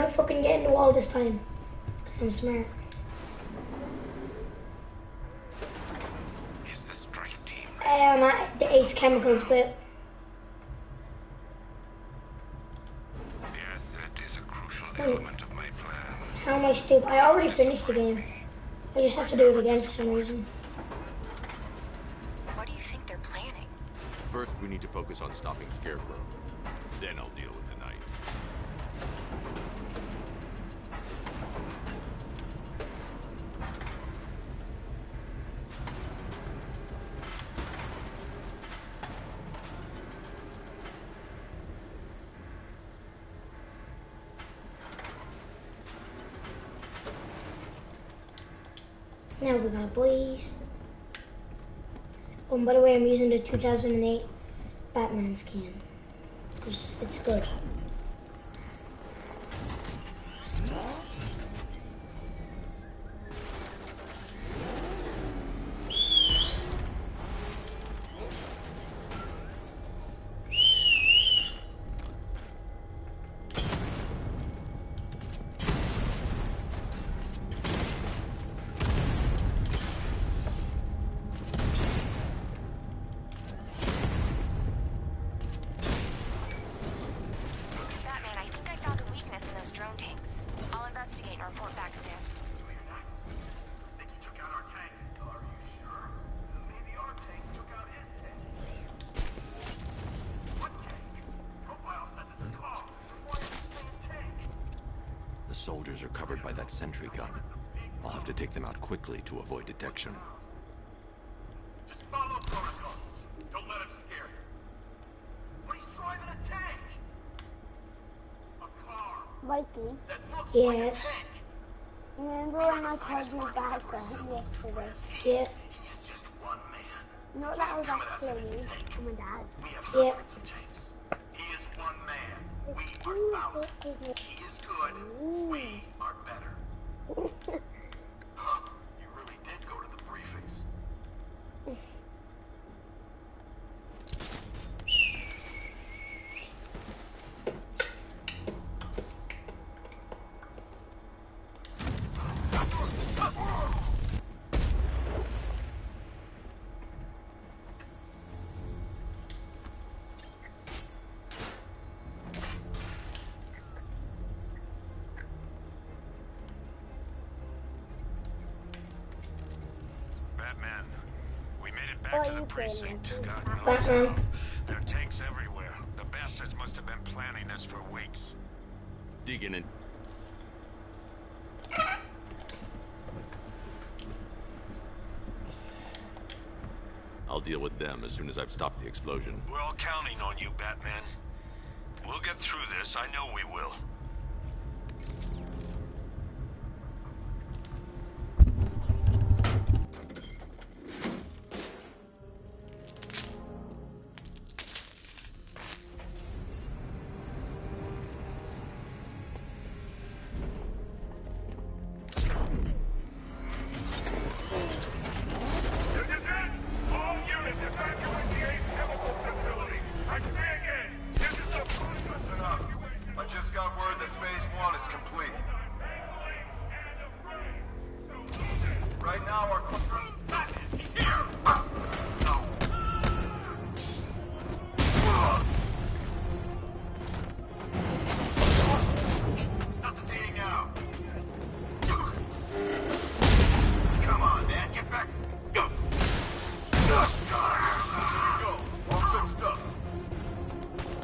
gonna fucking get in the wall this time. Because I'm smart. Is the strike team I'm at the Ace Chemicals bit. Yes, that is a crucial element of my plan. How am I stupid? I already finished the game. I just have to do it again for some reason. What do you think they're planning? First, we need to focus on stopping Scarecrow. Then I'll deal with the Knight. Now we're gonna boys. Oh, and by the way, I'm using the 2008 Batman skin because it's good. The soldiers are covered by that sentry gun. I'll have to take them out quickly to avoid detection. Just follow protocols. Don't let him scare you. But he's driving a tank. A car Mikey, that looks Yes. like a tank. remember when I told you about that yesterday? Yeah, He is just one man. Not that I was actually me and my dad's. We have yeah. hundreds of tanks. He is one man. We are thousands. He is good. We are better. Huh. You really did go to the briefings. Batman, we made it back What to are the you playing precinct. then? God knows. Batman. There are tanks everywhere. The bastards must have been planning this for weeks. Digging in. I'll deal with them as soon as I've stopped the explosion. We're all counting on you, Batman. We'll get through this. I know we will. All units evacuate the Ace Chemical Facility. I say again, this is a crucial enough. I just got word that Phase 1 is complete. Right now, our... He's here! No. Resuscitating now. Come on, man, get back. Go. Go. All fixed up.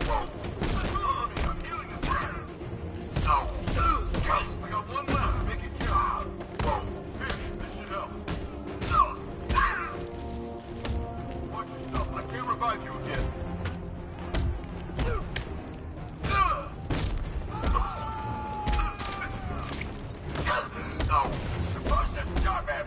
Whoa. I'm healing this guy. No. I got one left. Make it count. Whoa. Here, this should help. Watch yourself. I can't revive you again. No. Supposed to stop him.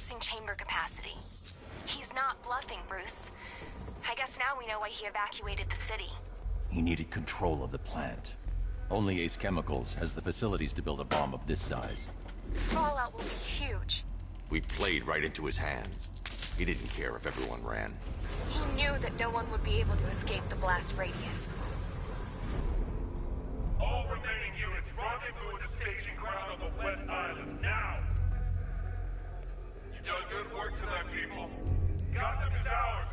mixing chamber capacity. He's not bluffing, Bruce. I guess now we know why he evacuated the city. He needed control of the plant. Only Ace Chemicals has the facilities to build a bomb of this size. Fallout will be huge. We played right into his hands. He didn't care if everyone ran. He knew that no one would be able to escape the blast radius. All remaining units, rendezvous at the staging ground on the West Island, now! You've done good work tonight, people. Gotham is ours!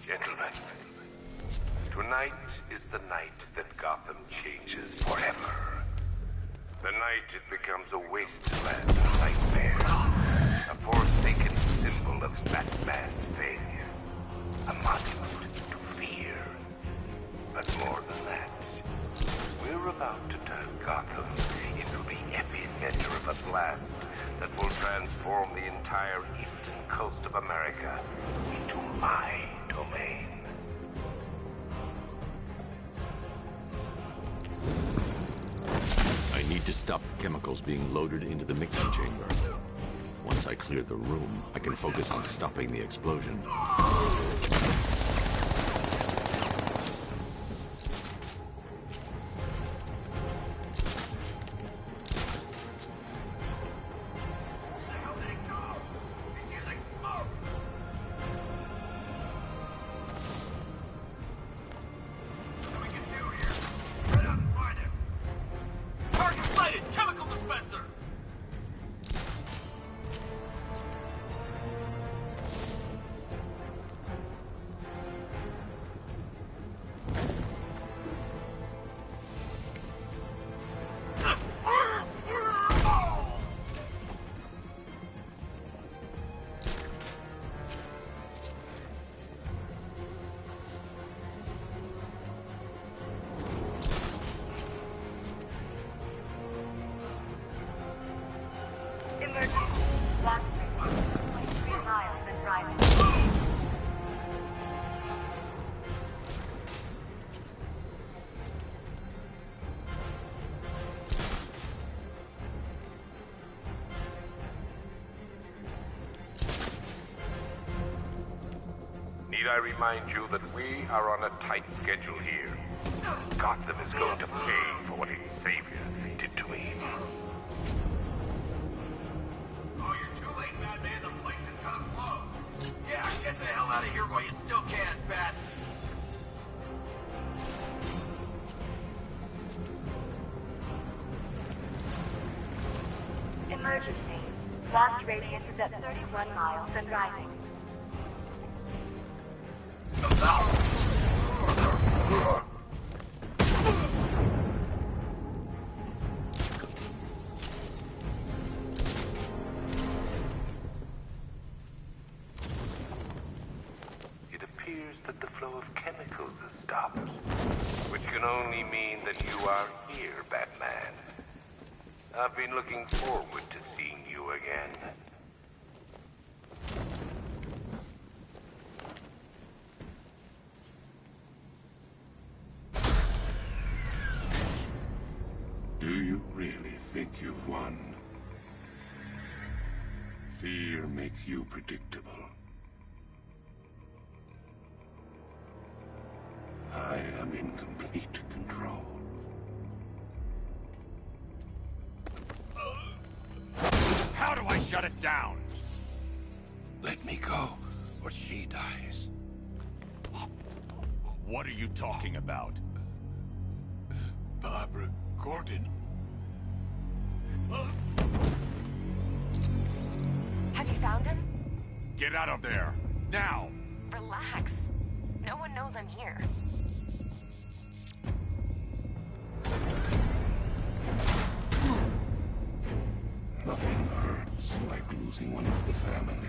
Gentlemen, tonight is the night that Gotham changes forever. The night it becomes a wasteland of nightmares, a forsaken symbol of Batman's failure, a monument to fear. But more than that, we're about to turn Gotham into the epicenter of a blast that will transform the entire eastern coast of America into my domain. I need to stop chemicals being loaded into the mixing chamber. Once I clear the room, I can focus on stopping the explosion. Need I remind you that we are on a tight schedule here? Gotham is going to pay for what its savior did to me. Oh, you're too late, Batman. The place is gonna blow. Yeah, get the hell out of here while you still can, Bat. Emergency. Blast radius is at 31 miles and rising. It appears that the flow of chemicals has stopped, which can only mean that you are here, Batman. I've been looking forward to seeing you again. Do you really think you've won? Fear makes you predictable. Shut it down! Let me go, or she dies. What are you talking about? Barbara Gordon. Have you found him? Get out of there! Now! Relax. No one knows I'm here. Nothing hurts like losing one of the family.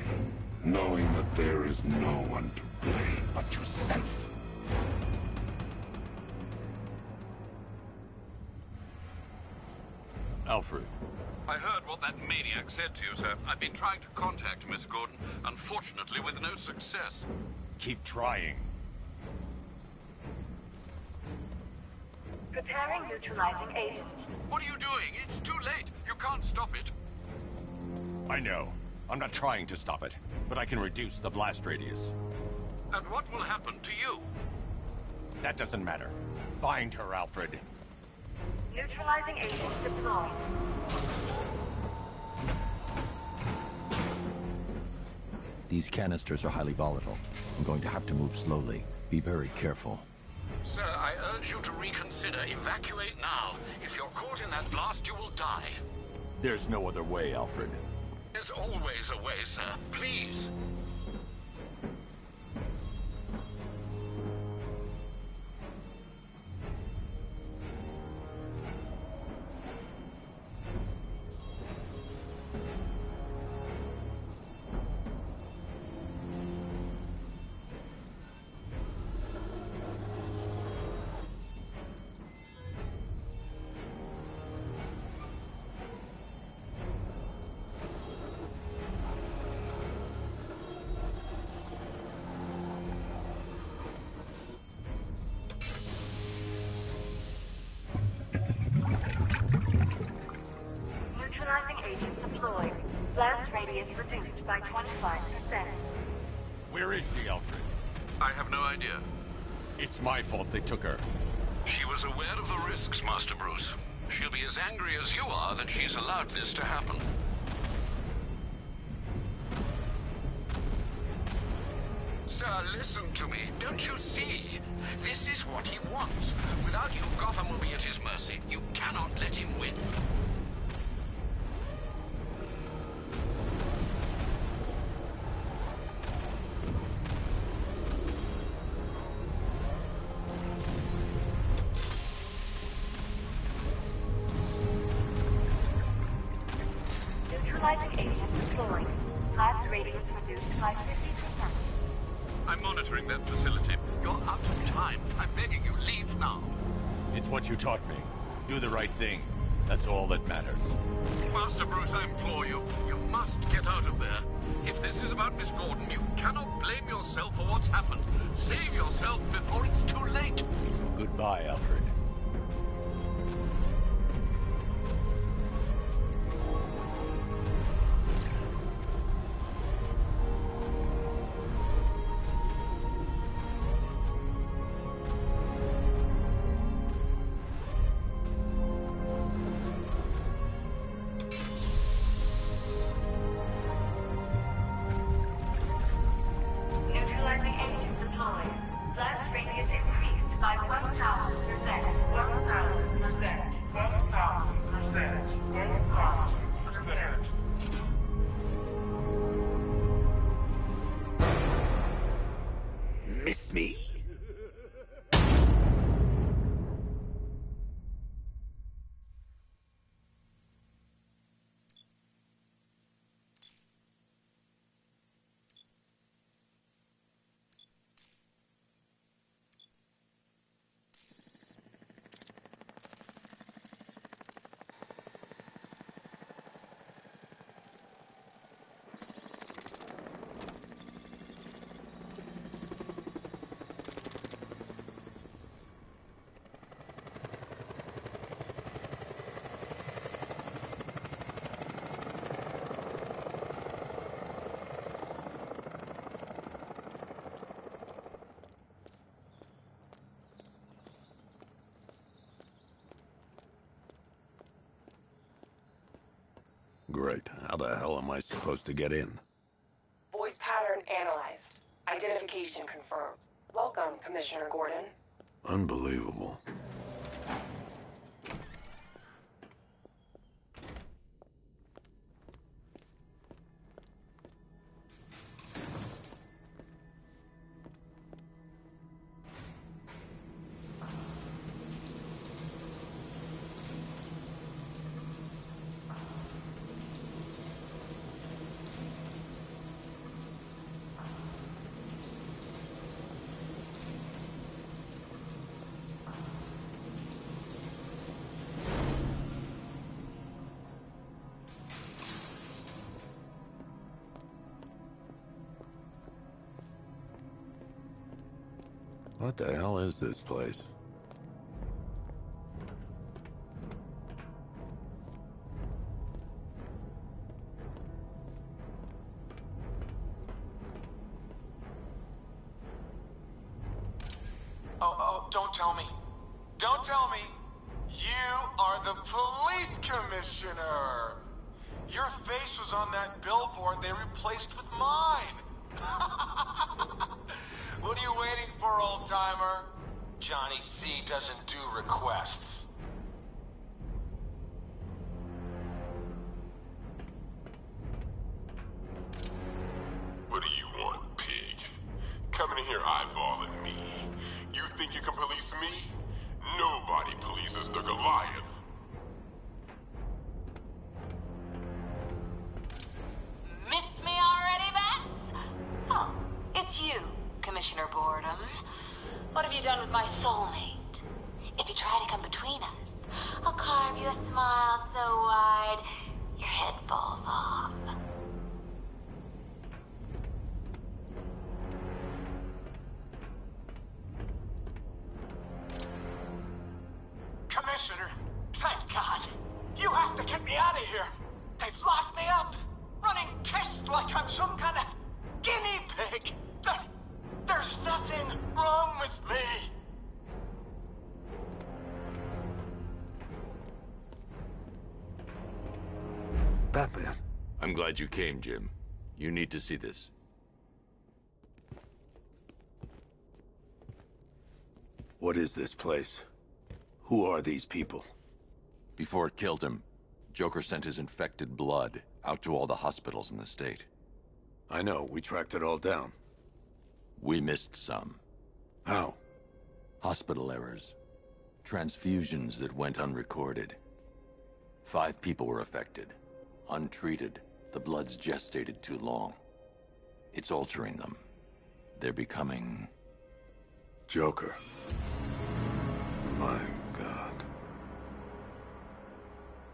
Knowing that there is no one to blame but yourself. Alfred. I heard what that maniac said to you, sir. I've been trying to contact Miss Gordon, unfortunately with no success. Keep trying. Preparing neutralizing agent. What are you doing? It's too late. You can't stop it. I know. I'm not trying to stop it, but I can reduce the blast radius. And what will happen to you? That doesn't matter. Find her, Alfred. Neutralizing agent deployed. These canisters are highly volatile. I'm going to have to move slowly. Be very careful. Sir, I urge you to reconsider. Evacuate now. If you're caught in that blast, you will die. There's no other way, Alfred. There's always a way, sir. Please. Neutralizing agent deployed. Blast radius reduced by 25%. Where is she, Alfred? I have no idea. It's my fault they took her. She was aware of the risks, Master Bruce. She'll be as angry as you are that she's allowed this to happen. Sir, listen to me. Don't you see? This is what he wants. Without you, Gotham will be at his mercy. You cannot let him win. Neutralizing agent deployed. Blast radius reduced by 50%. I'm monitoring that facility. You're out of time. I'm begging you, leave now. It's what you taught me. Do the right thing. That's all that matters. Master Bruce, I implore you. You must get out of there. If this is about Miss Gordon, you cannot blame yourself for what's happened. Save yourself before it's too late. Goodbye, Alfred. Neutralizing agent deployed. Blast radius increased by 1,000%. right. How the hell am I supposed to get in? Voice pattern analyzed. Identification confirmed. Welcome, Commissioner Gordon. Unbelievable. What the hell is this place? Oh, don't tell me. Don't tell me. You are the police commissioner. Your face was on that billboard they replaced with mine. What are you waiting for, old-timer? Johnny C doesn't do requests. What do you want, pig? Coming in here eyeballing me. You think you can police me? Nobody polices the Goliath. Miss me already, Bats? Oh, it's you, Commissioner Boredom. What have you done with my soulmate? If you try to come between us, I'll carve you a smile so wide, your head falls off. Commissioner, thank God. You have to get me out of here. They've locked me up, running tests like I'm some kind of guinea pig. There's nothing wrong with me. Batman. I'm glad you came, Jim. You need to see this. What is this place? Who are these people? Before it killed him, Joker sent his infected blood out to all the hospitals in the state. I know, we tracked it all down. We missed some. How? Hospital errors. Transfusions that went unrecorded. 5 people were affected. Untreated, the blood's gestated too long. It's altering them. They're becoming... Joker. My God.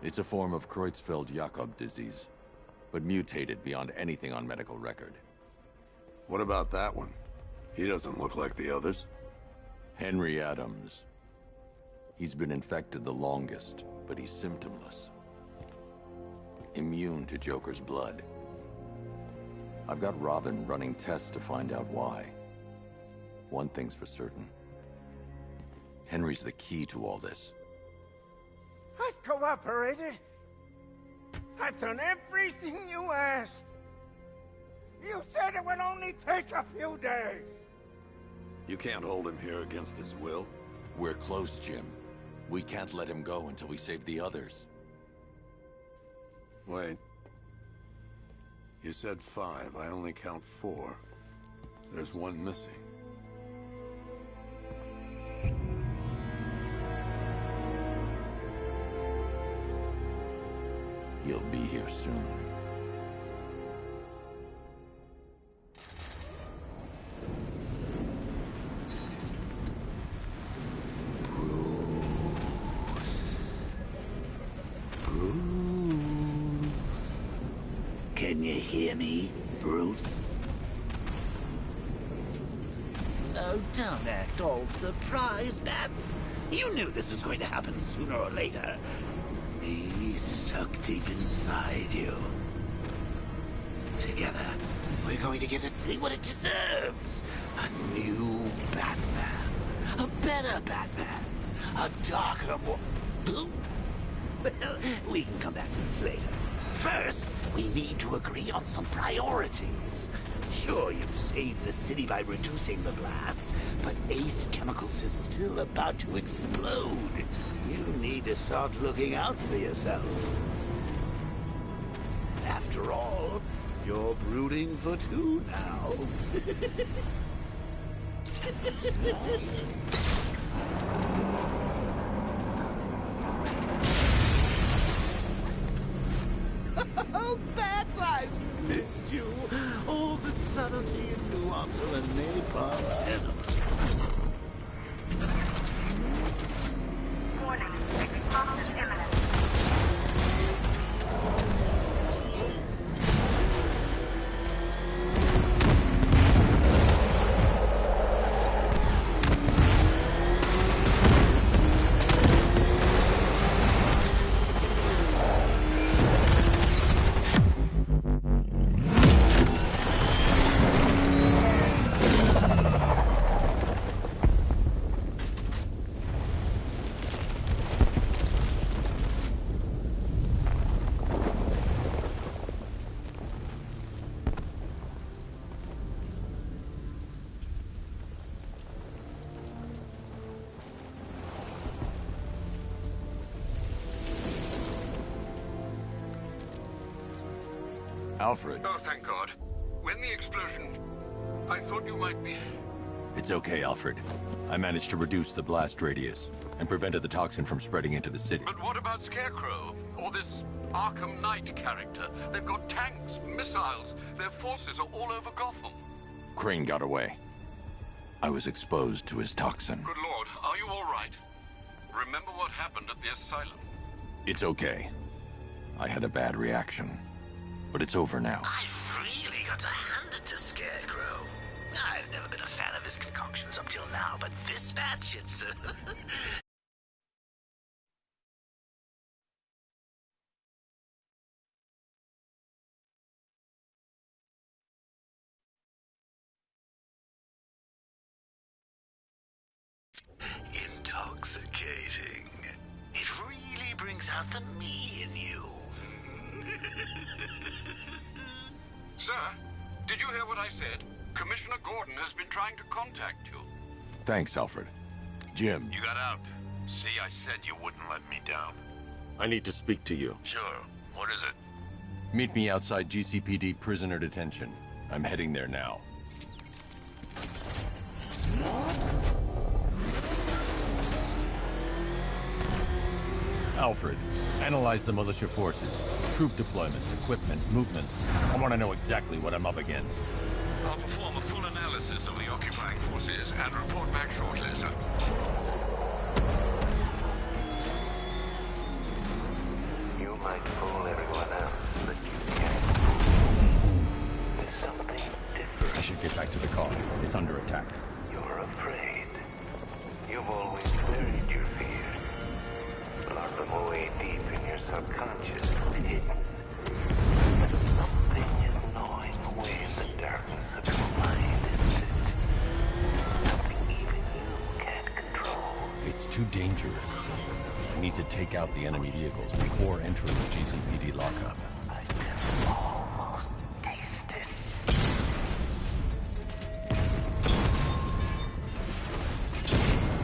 It's a form of Creutzfeldt-Jakob disease, but mutated beyond anything on medical record. What about that one? He doesn't look like the others. Henry Adams. He's been infected the longest, but he's symptomless. Immune to Joker's blood. I've got Robin running tests to find out why. One thing's for certain. Henry's the key to all this. I've cooperated. I've done everything you asked. You said it would only take a few days. You can't hold him here against his will. We're close, Jim. We can't let him go until we save the others. Wait. You said 5. I only count 4. There's one missing. He'll be here soon. Can you hear me, Bruce? Oh, don't act all surprised, Bats. You knew this was going to happen sooner or later. Me stuck deep inside you. Together, we're going to give the city what it deserves. A new Batman. A better Batman. A darker, more... Well, we can come back to this later. First, We need to agree on some priorities. Sure, you've saved the city by reducing the blast, but Ace Chemicals is still about to explode. You need to start looking out for yourself. After all, you're brooding for two now. Oh, Bats, I missed you. All the subtlety and nuance of a napalm enema. Warning, explosion imminent. Alfred. Oh, thank God. When the explosion... I thought you might be... It's okay, Alfred. I managed to reduce the blast radius and prevented the toxin from spreading into the city. But what about Scarecrow? Or this Arkham Knight character? They've got tanks, missiles. Their forces are all over Gotham. Crane got away. I was exposed to his toxin. Good Lord, are you all right? Remember what happened at the asylum? It's okay. I had a bad reaction. But it's over now. I've really got to hand it to Scarecrow. I've never been a fan of his concoctions up till now, but this match, it's... intoxicating. It really brings out the me in you. Sir, did you hear what I said? Commissioner Gordon has been trying to contact you. Thanks, Alfred. Jim. You got out. See, I said you wouldn't let me down. I need to speak to you. Sure. What is it? Meet me outside GCPD prisoner detention. I'm heading there now. Alfred, analyze the militia forces, troop deployments, equipment, movements. I want to know exactly what I'm up against. I'll perform a full analysis of the occupying forces and report back shortly, sir. You might fool everyone else, but you can't. There's something different. I should get back to the car. It's under attack. You're afraid. You've always buried your fears. Locked them away deep in your subconscious, hidden. But something is gnawing away in the darkness of your mind, isn't it? Something even you can't control. It's too dangerous. I need to take out the enemy vehicles before entering the GCPD lockup. I can almost taste it.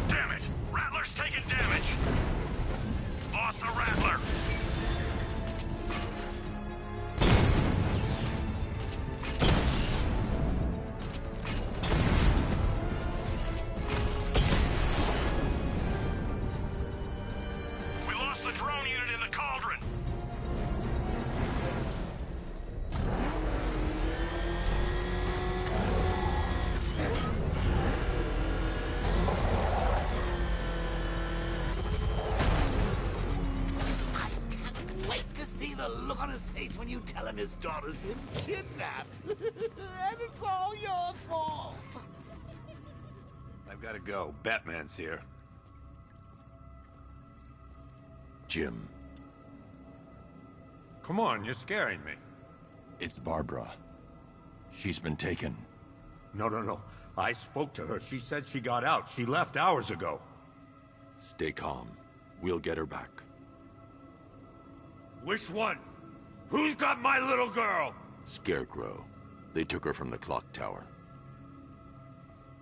Damn it! Rattler's taking damage! Lost the Rattler! We lost the drone unit in the cauldron! The look on his face when you tell him his daughter's been kidnapped. And it's all your fault. I've got to go. Batman's here. Jim. Come on, you're scaring me. It's Barbara. She's been taken. No. I spoke to her. She said she got out. She left hours ago. Stay calm. We'll get her back. Which one? Who's got my little girl? Scarecrow. They took her from the clock tower.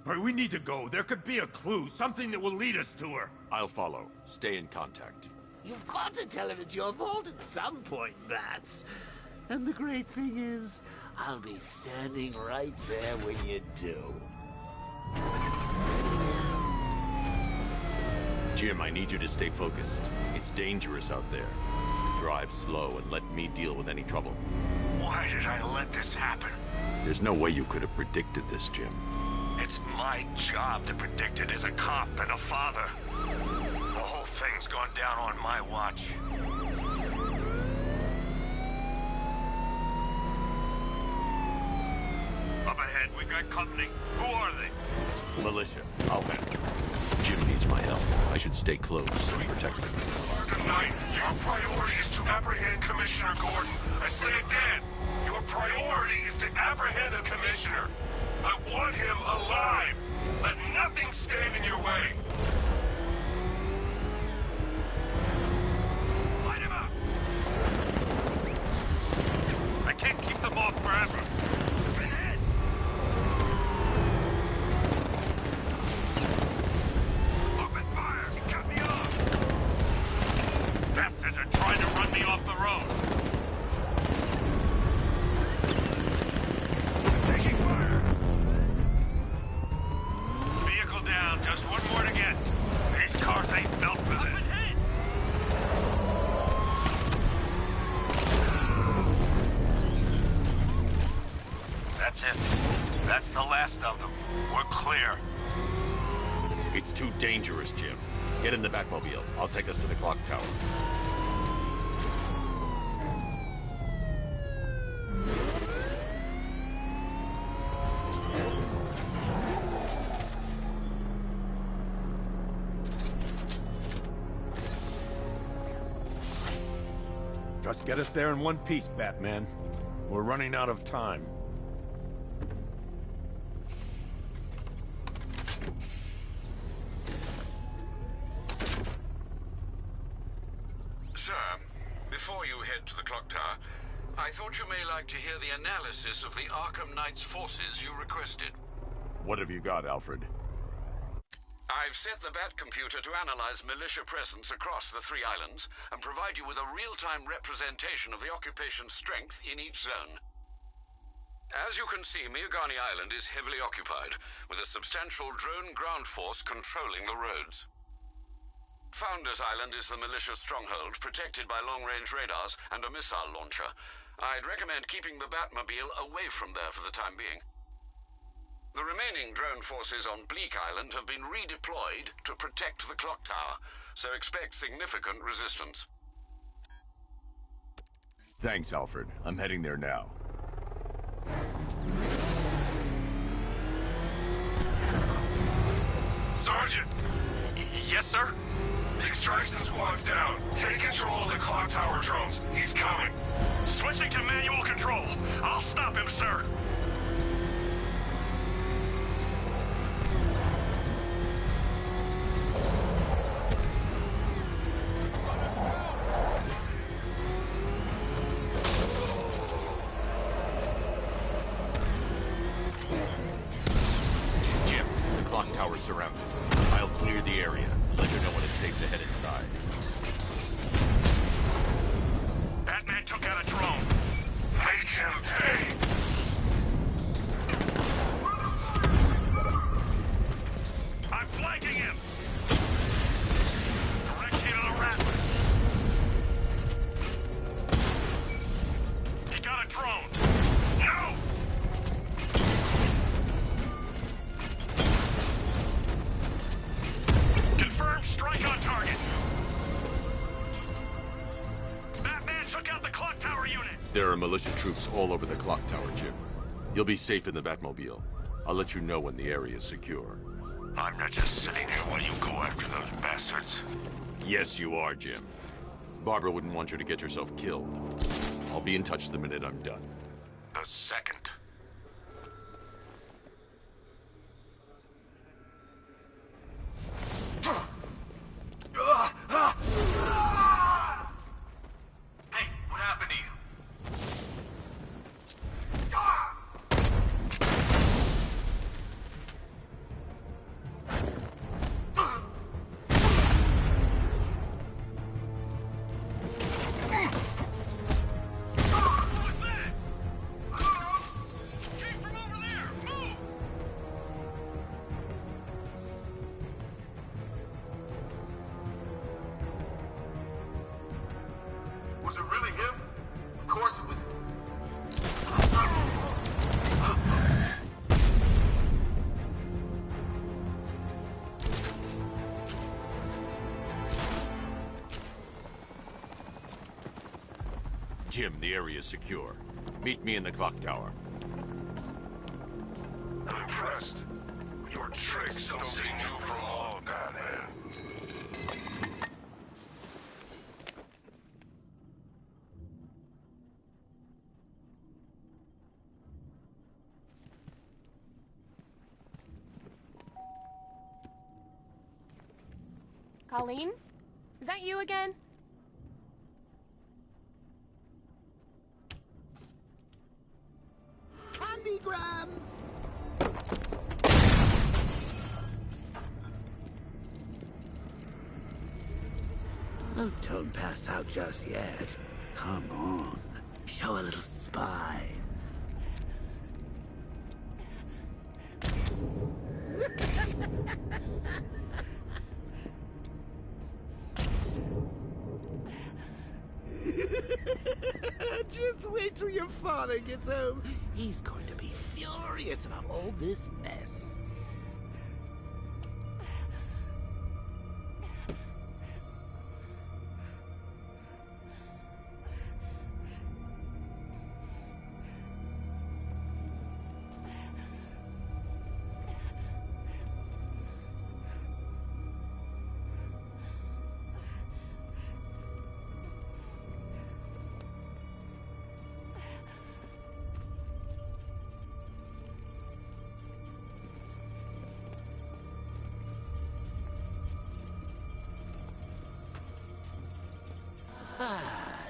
All right, we need to go. There could be a clue, something that will lead us to her. I'll follow. Stay in contact. You've got to tell him it's your fault at some point, Bats. And the great thing is, I'll be standing right there when you do. Jim, I need you to stay focused. It's dangerous out there. Drive slow and let me deal with any trouble. Why did I let this happen? There's no way you could have predicted this, Jim. It's my job to predict it as a cop and a father. The whole thing's gone down on my watch. Up ahead, we got company. Who are they? Militia. I'll handle. Jim needs my help. I should stay close and protect him. Arkham Knight, your priority is to apprehend Commissioner Gordon. I say again, your priority is to apprehend the Commissioner. I want him alive. Let nothing stand in your way. Light him up! I can't keep them off forever. Open fire! You cut me off! Bastards are trying to run me off the road. Taking fire! Vehicle down, just one more to get. These cars ain't built for this. That's it. That's the last of them. We're clear. It's too dangerous, Jim. Get in the Batmobile. I'll take us to the clock tower. Just get us there in one piece, Batman. We're running out of time. Sir, before you head to the clock tower, I thought you may like to hear the analysis of the Arkham Knight's forces you requested. What have you got, Alfred? I've set the Bat computer to analyze militia presence across the 3 islands and provide you with a real-time representation of the occupation's strength in each zone. As you can see, Miagani Island is heavily occupied, with a substantial drone ground force controlling the roads. Founders Island is the militia stronghold, protected by long-range radars and a missile launcher. I'd recommend keeping the Batmobile away from there for the time being. The remaining drone forces on Bleak Island have been redeployed to protect the clock tower, so expect significant resistance. Thanks, Alfred. I'm heading there now. Sergeant! Yes, sir? The extraction squad's down. Take control of the clock tower drones. He's coming. Switching to manual control. I'll stop him, sir. Jim, the clock tower's surrounded. I'll clear the area. Let you know when it's safe to head inside. Batman took out a drone. Make him pay. I'm flanking him. Direct hit on a rattler. He got a drone. No! Confirmed strike on target. Batman took out the clock tower unit. There are militia troops all over the clock tower, Jim. You'll be safe in the Batmobile. I'll let you know when the area is secure. I'm not just sitting here while you go after those bastards. Yes, you are, Jim. Barbara wouldn't want you to get yourself killed. I'll be in touch the minute I'm done. The second. Hey, what happened to you? Jim, the area is secure. Meet me in the clock tower. I'm impressed. Your tricks don't seem new for long, Batman. Colleen? Is that you again? Candygram! Oh, don't pass out just yet. Come on. Show a little spine. Just wait till your father gets home. He's going to be furious about all this mess.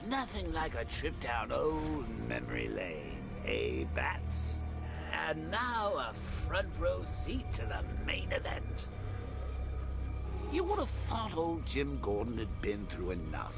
Nothing like a trip down old memory lane, eh, Bats? And now a front row seat to the main event. You would have thought old Jim Gordon had been through enough.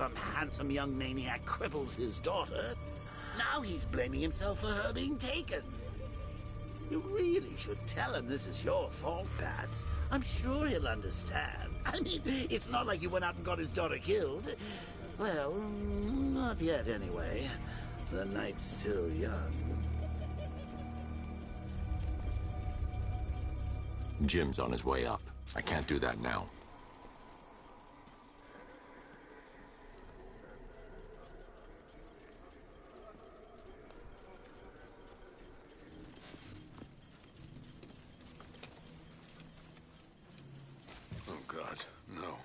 Some handsome young maniac cripples his daughter. Now he's blaming himself for her being taken. You really should tell him this is your fault, Bats. I'm sure he'll understand. I mean, it's not like you went out and got his daughter killed. Well, not yet anyway. The night's still young. Jim's on his way up. I can't do that now. Oh, God, no.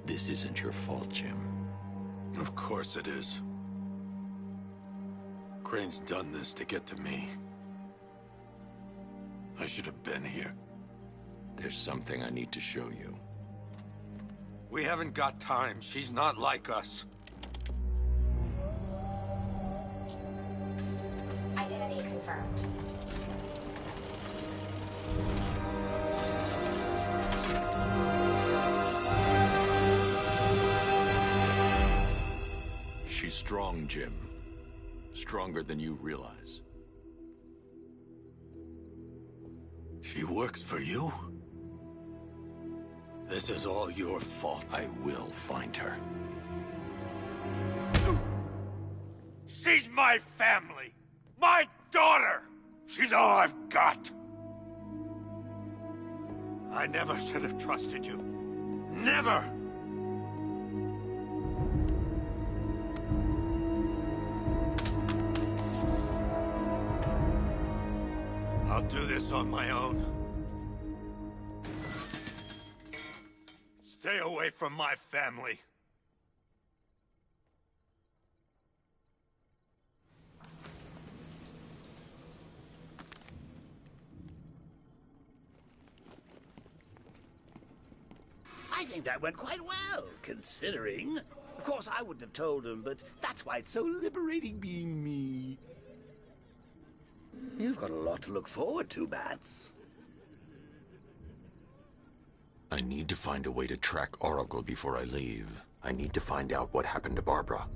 This isn't your fault, Jim. Of course it is. Crane's done this to get to me. I should have been here. There's something I need to show you. We haven't got time. She's not like us. Identity confirmed. She's strong, Jim. Stronger than you realize. She works for you? This is all your fault. I will find her. She's my family! My daughter! She's all I've got! I never should have trusted you. Never! I'll do this on my own. Stay away from my family. I think that went quite well, considering. Of course, I wouldn't have told him, but that's why it's so liberating being me. You've got a lot to look forward to, Bats. I need to find a way to track Oracle before I leave. I need to find out what happened to Barbara.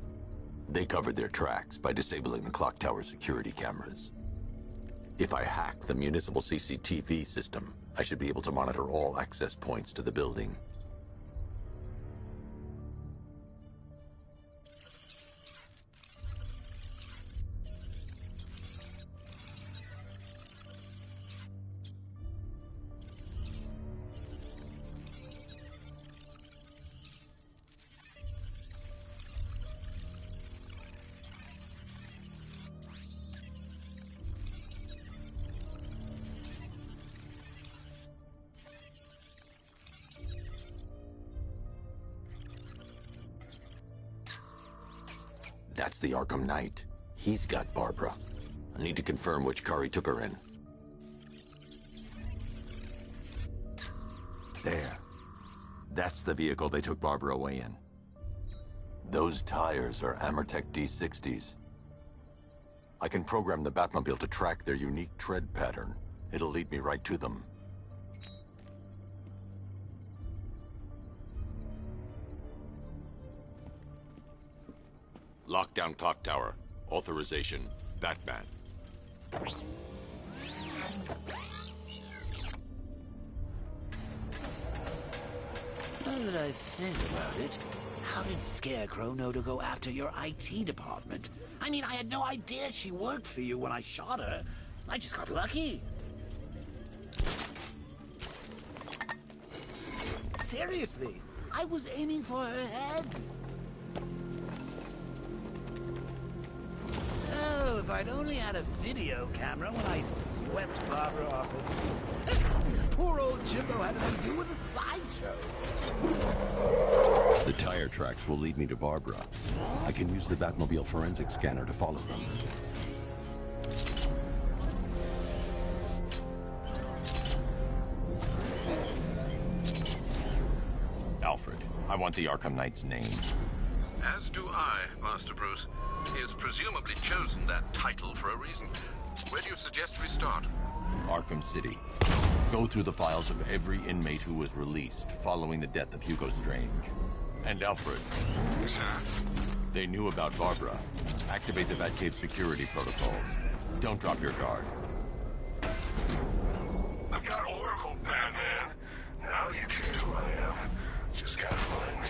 They covered their tracks by disabling the clock tower security cameras. If I hack the municipal CCTV system, I should be able to monitor all access points to the building. That's the Arkham Knight. He's got Barbara. I need to confirm which car he took her in. There. That's the vehicle they took Barbara away in. Those tires are Amertech D60s. I can program the Batmobile to track their unique tread pattern. It'll lead me right to them. Lockdown clock tower. Authorization, Batman. Now that I think about it, how did Scarecrow know to go after your IT department? I mean, I had no idea she worked for you when I shot her. I just got lucky. Seriously, I was aiming for her head. Oh, if I'd only had a video camera when I swept Barbara off of... Poor old Jimbo had to do with a slideshow. The tire tracks will lead me to Barbara. I can use the Batmobile forensic scanner to follow them. Alfred, I want the Arkham Knight's name. As do I, Master Bruce. He has presumably chosen that title for a reason. Where do you suggest we start? Arkham City. Go through the files of every inmate who was released following the death of Hugo Strange. And Alfred. Sir? They knew about Barbara. Activate the Batcave security protocols. Don't drop your guard. I've got Oracle, Batman. Now you care who I am. Just gotta find me.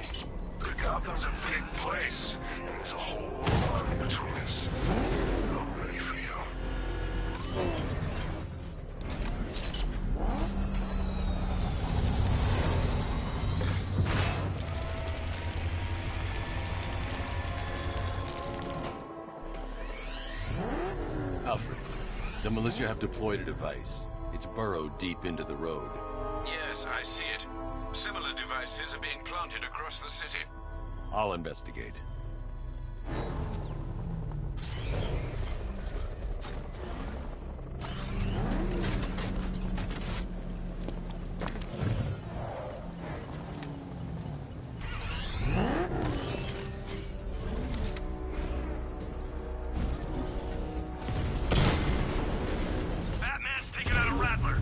But Gotham's a big place, and there's a whole lot in between us. I'm ready for you. Alfred, the militia have deployed a device. It's burrowed deep into the road. Yes, I see it. Similar devices are being planted across the city. I'll investigate. Batman's taking out a Rattler.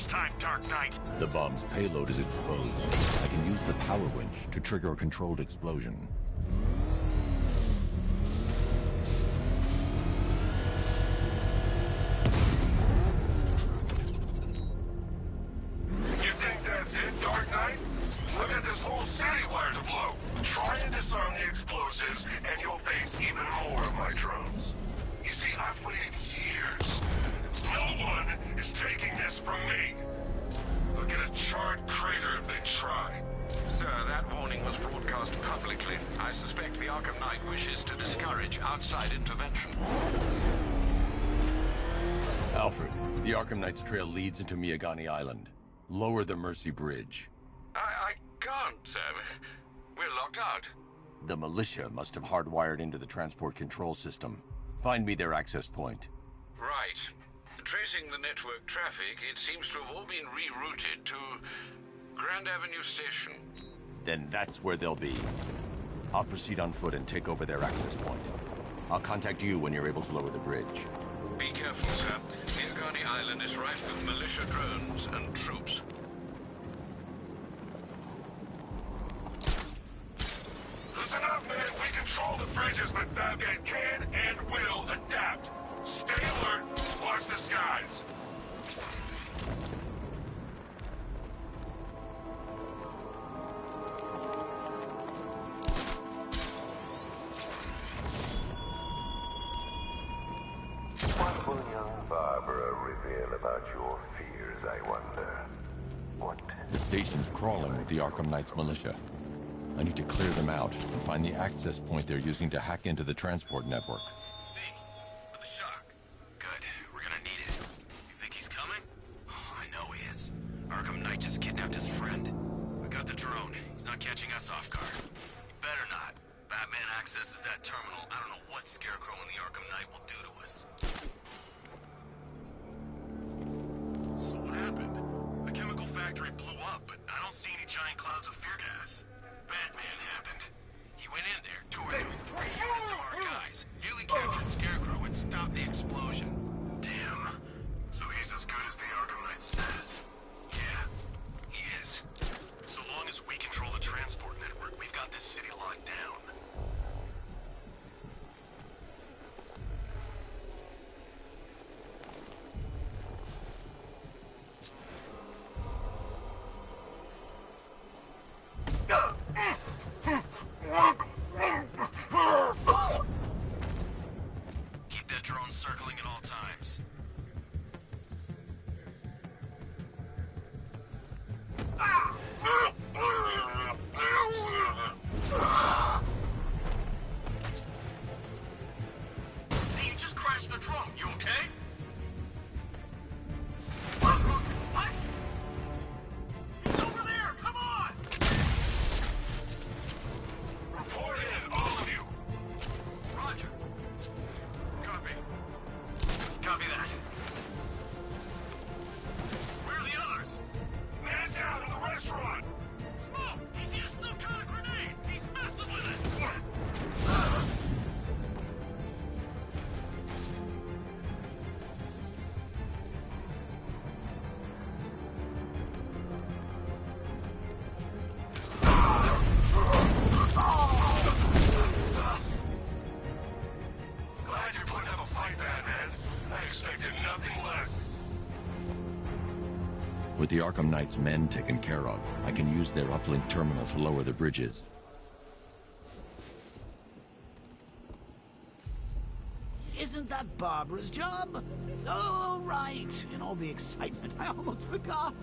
time, Dark Knight. The bomb's payload is exposed. I can use the power winch to trigger a controlled explosion. You think that's it, Dark Knight? I've got this whole city wired to blow. Try and disarm the explosives, and you'll face even more of my drones. You see, I've waited years. No one is taking this from me. They'll get a charred crater if they try. Sir, that warning was broadcast publicly. I suspect the Arkham Knight wishes to discourage outside intervention. Alfred, the Arkham Knight's trail leads into Miagani Island. Lower the Mercy Bridge. I can't, sir. We're locked out. The militia must have hardwired into the transport control system. Find me their access point. Right. Tracing the network traffic, it seems to have all been rerouted to Grand Avenue Station. Then that's where they'll be. I'll proceed on foot and take over their access point. I'll contact you when you're able to lower the bridge. Be careful, sir. Miagani Island is rife with militia drones and troops. Listen up, man. We control the bridges, but Batman can and will adapt. Stay alert. Watch the skies. What will young Barbara reveal about your fears, I wonder? What? The station's crawling with the Arkham Knight's militia. I need to clear them out and find the access point they're using to hack into the transport network. Me, with the shock. Good, we're gonna need it. You think he's coming? Oh, I know he is. Arkham Knight just kidnapped his friend. We got the drone. He's not catching us off guard. He better not. Batman accesses that terminal. I don't know what Scarecrow and the Arkham Knight will do to us. So what happened? The chemical factory blew up, but I don't see any giant clouds of fear gas. Batman happened. He went in there, tore through 3 units of our guys, nearly captured Scarecrow and stopped the explosion. Damn. So he's as good as the Arkham Knight says. Yeah, he is. So long as we control the transport network, we've got this city locked down. Keep that drone circling at all times. Hey, you just crashed the drone. You okay? What? It's over there! Come on! Report in, all of you. Roger. Copy. Copy that. Where are the others? Man down in the restaurant. Smoke! He's used some kind of grenade! He's messing with it! Glad you're putting up a fight, Batman. I expected nothing less. With the Arkham Knight's men taken care of, I can use their uplink terminal to lower the bridges. Isn't that Barbara's job? Oh, right. In all the excitement, I almost forgot.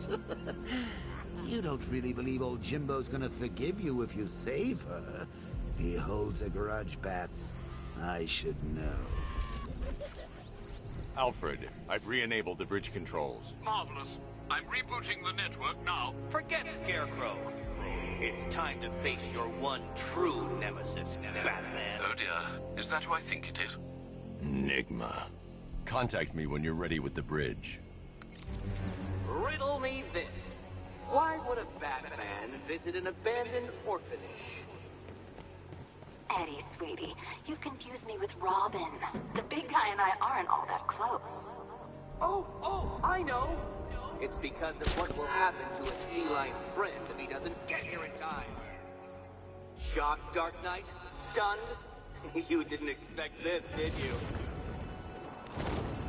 You don't really believe old Jimbo's gonna forgive you if you save her. He holds a grudge, Bats. I should know. Alfred, I've re-enabled the bridge controls. Marvelous. I'm rebooting the network now. Forget Scarecrow. It's time to face your one true nemesis, Batman. Oh dear. Is that who I think it is? Enigma. Contact me when you're ready with the bridge. Riddle me this. Why would a Batman visit an abandoned orphanage? Eddie, sweetie, you confused me with Robin. The big guy and I aren't all that close. Oh, I know. It's because of what will happen to his feline friend if he doesn't get here in time. Shocked, Dark Knight? Stunned? You didn't expect this, did you?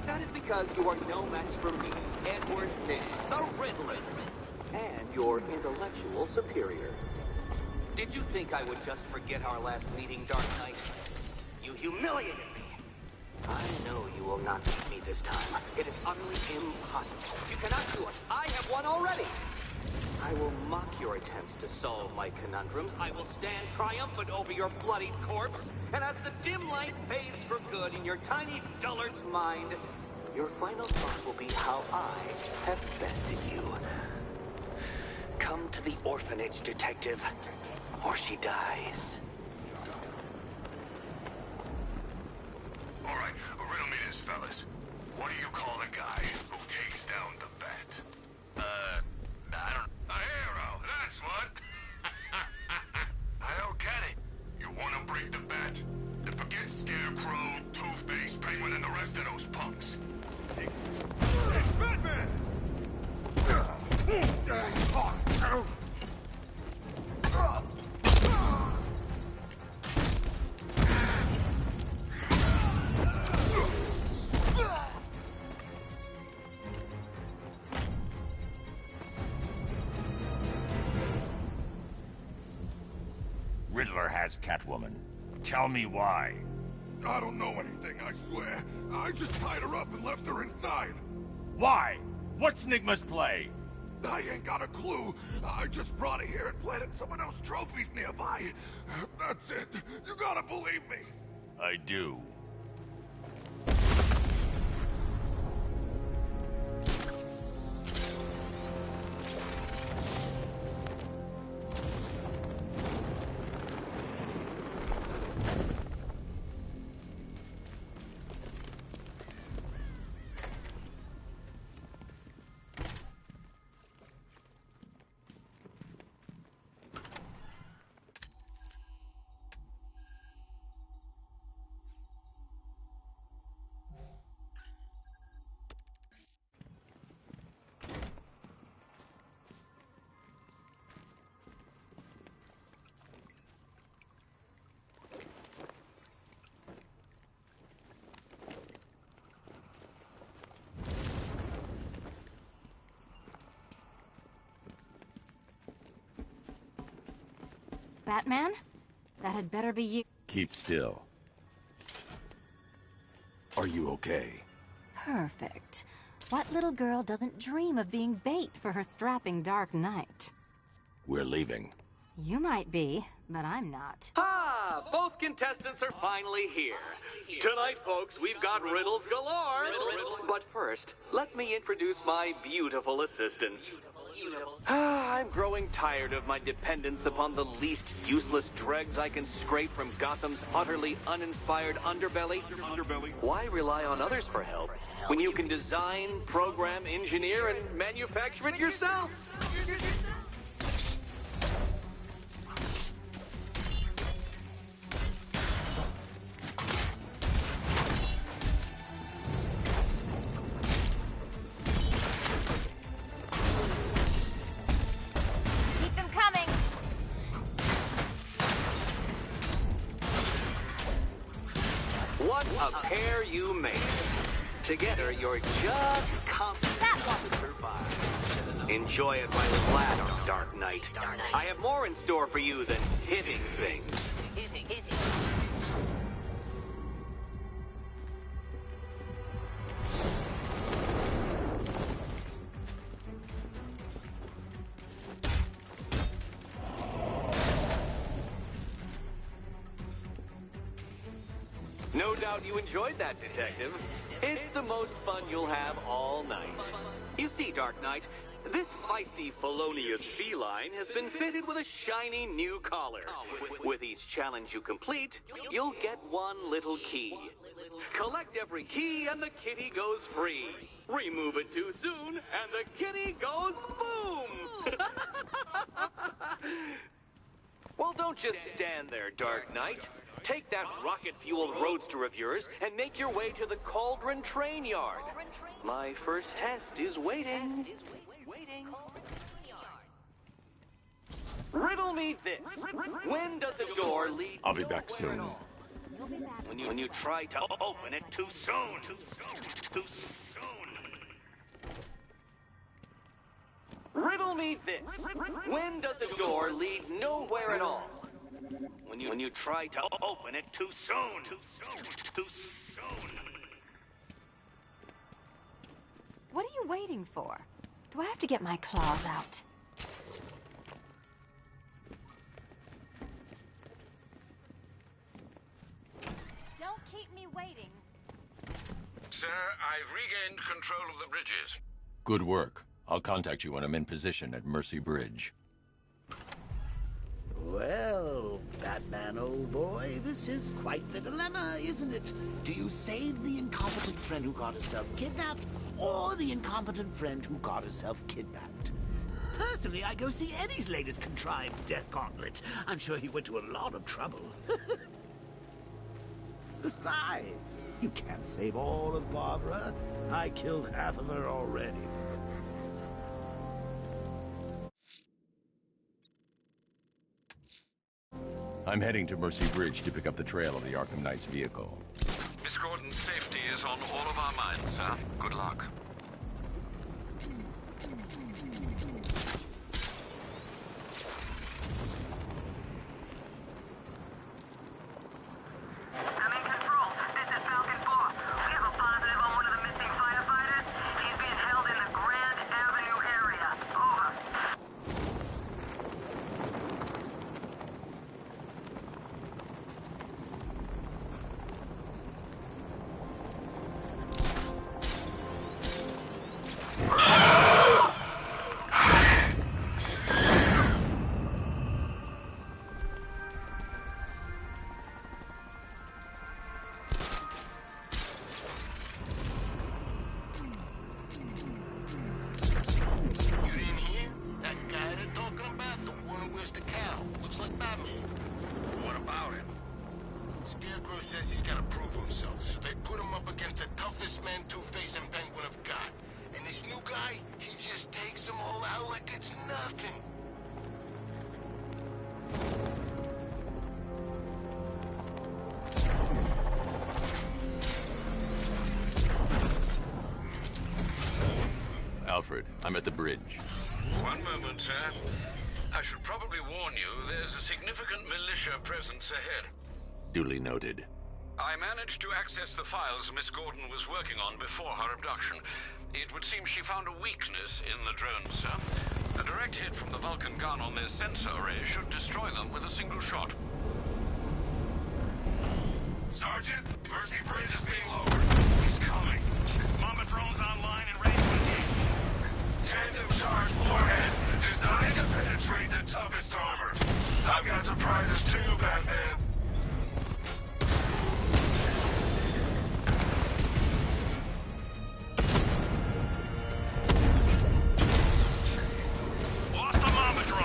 That is because you are no match for me, Edward Nix, the Riddler, and your intellectual superior. Did you think I would just forget our last meeting, Dark Knight? You humiliated me. I know you will not beat me this time. It is utterly impossible. You cannot do it. I have won already. I will mock your attempts to solve my conundrums. I will stand triumphant over your bloodied corpse. And as the dim light fades for good in your tiny dullard's mind, your final thought will be how I have bested you. Come to the orphanage, detective, or she dies. All right, riddle me this, fellas. What do you call a guy who takes down the bat? I don't... A hero, that's what. I don't get it. You want to break the bat? Then forget Scarecrow, Two-Face, Penguin, and the rest of those punks. It's Batman! Riddler has Catwoman. Tell me why. I don't know anything, I swear. I just tied her up and left her inside. Why? What's Nigma's play? I ain't got a clue. I just brought her here and planted someone else's trophies nearby. That's it. You gotta believe me. I do. Batman? That had better be you. Keep still. Are you okay? Perfect. What little girl doesn't dream of being bait for her strapping Dark Knight? We're leaving. You might be, but I'm not. Ah, both contestants are finally here. Tonight, folks, we've got riddles galore. But first, let me introduce my beautiful assistants. I'm growing tired of my dependence upon the least useless dregs I can scrape from Gotham's utterly uninspired underbelly. Why rely on others for help when you can design, program, engineer, and manufacture it yourself? What a pair you made. Together, you're just competent to survive. Enjoy it while it lasts, Dark Knight. I have more in store for you than hitting things. No doubt you enjoyed that, Detective. It's the most fun you'll have all night. You see, Dark Knight, this feisty, felonious feline has been fitted with a shiny new collar. With each challenge you complete, you'll get one little key. Collect every key and the kitty goes free. Remove it too soon and the kitty goes boom! Well, don't just stand there, Dark Knight. Take that rocket-fueled roadster of yours and make your way to the Cauldron Train Yard. My first test is waiting. Riddle me this. When does the door lead I'll be back nowhere soon. at all? When you try to open it too soon. Too soon. Riddle me this. When does the door lead nowhere at all? When you try to open it too soon. Too soon. What are you waiting for? Do I have to get my claws out? Don't keep me waiting. Sir, I've regained control of the bridges. Good work. I'll contact you when I'm in position at Mercy Bridge. Well, Batman, old boy, this is quite the dilemma, isn't it? Do you save the incompetent friend who got herself kidnapped, or the incompetent friend who got herself kidnapped? Personally, I go see Eddie's latest contrived death gauntlet. I'm sure he went to a lot of trouble. Besides, you can't save all of Barbara. I killed half of her already. I'm heading to Mercy Bridge to pick up the trail of the Arkham Knight's vehicle. Miss Gordon's safety is on all of our minds, sir. Good luck. I'm in control. This is Falcon 4. We have a positive on one of the missing firefighters. He's being held in the Grand Avenue area. Over. You didn't hear? That guy they're talking about, the one who wears the cowl, looks like Batman. What about him? Scarecrow says he's gotta prove himself, so they put him up against the toughest man Two-Face and Penguin have got. And this new guy, he just takes them all out like it's nothing. Alfred, I'm at the bridge. One moment, sir. I should probably warn you, there's a significant militia presence ahead. Duly noted. I managed to access the files Miss Gordon was working on before her abduction. It would seem she found a weakness in the drones, sir. A direct hit from the Vulcan gun on their sensor array should destroy them with a single shot. Sergeant, Mercy Bridge is being lowered. He's coming. Mama drone's online and ready to engage. Tandem charge warhead, designed to penetrate the toughest armor. I've got surprises too, Batman. Lost the Mama drone.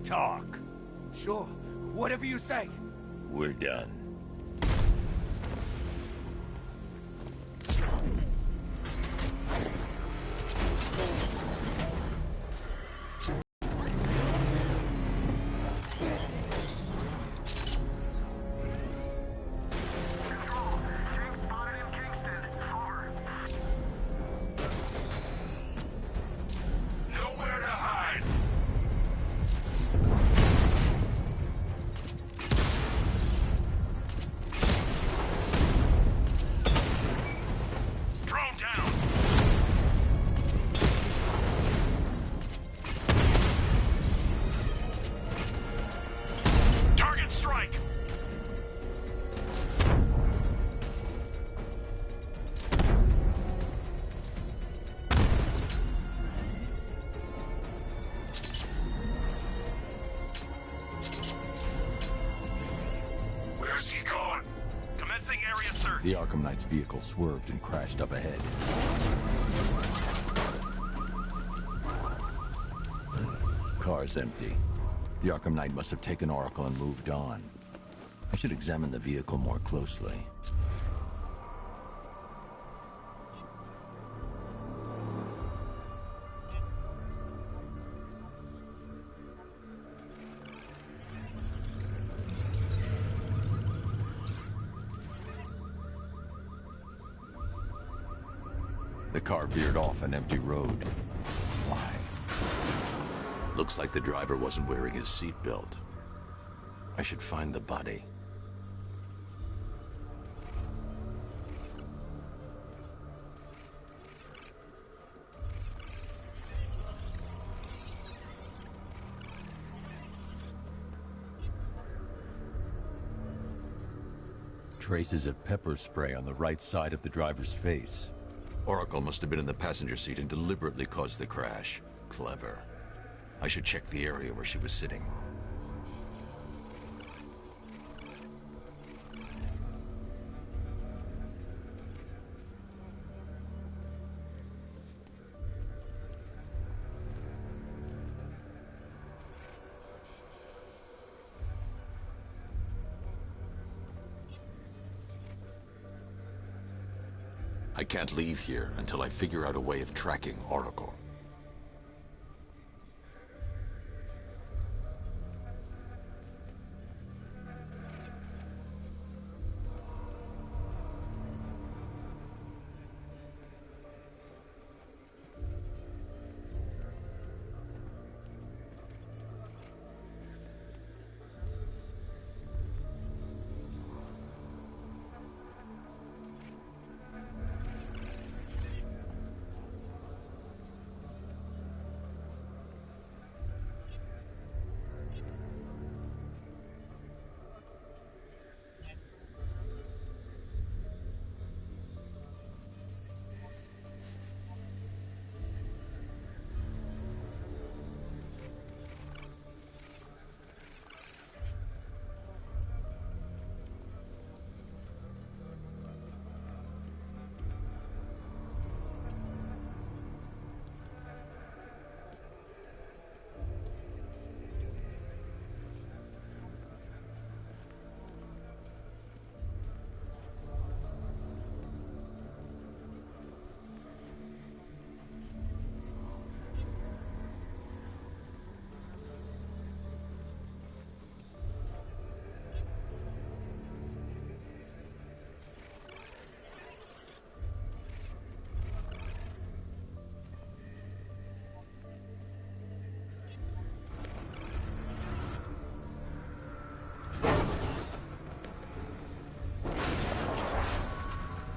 talk. Sure, whatever you say. We're done. Nowhere to hide. Drone down. Target strike. Where's he gone? Commencing area search. The Arkham Knight's vehicle swerved and crashed up ahead. Car's empty. The Arkham Knight must have taken Oracle and moved on. I should examine the vehicle more closely. The car veered off an empty road. Why? Looks like the driver wasn't wearing his seatbelt. I should find the body. Traces of pepper spray on the right side of the driver's face. Oracle must have been in the passenger seat and deliberately caused the crash. Clever. I should check the area where she was sitting. I can't leave here until I figure out a way of tracking Oracle.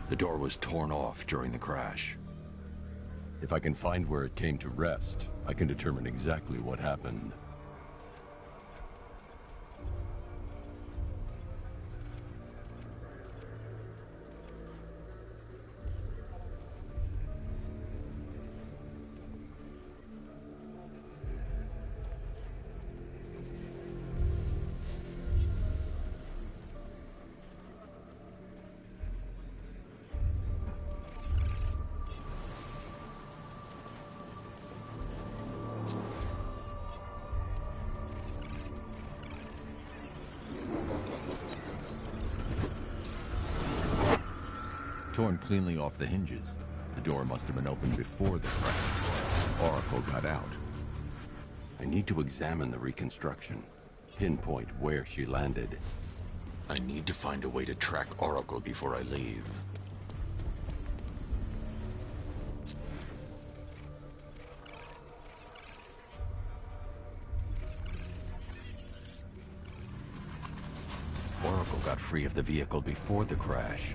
The door was torn off during the crash. If I can find where it came to rest, I can determine exactly what happened. torn cleanly off the hinges. The door must have been opened before the crash. Oracle got out. I need to examine the reconstruction, pinpoint where she landed. I need to find a way to track Oracle before I leave. Oracle got free of the vehicle before the crash.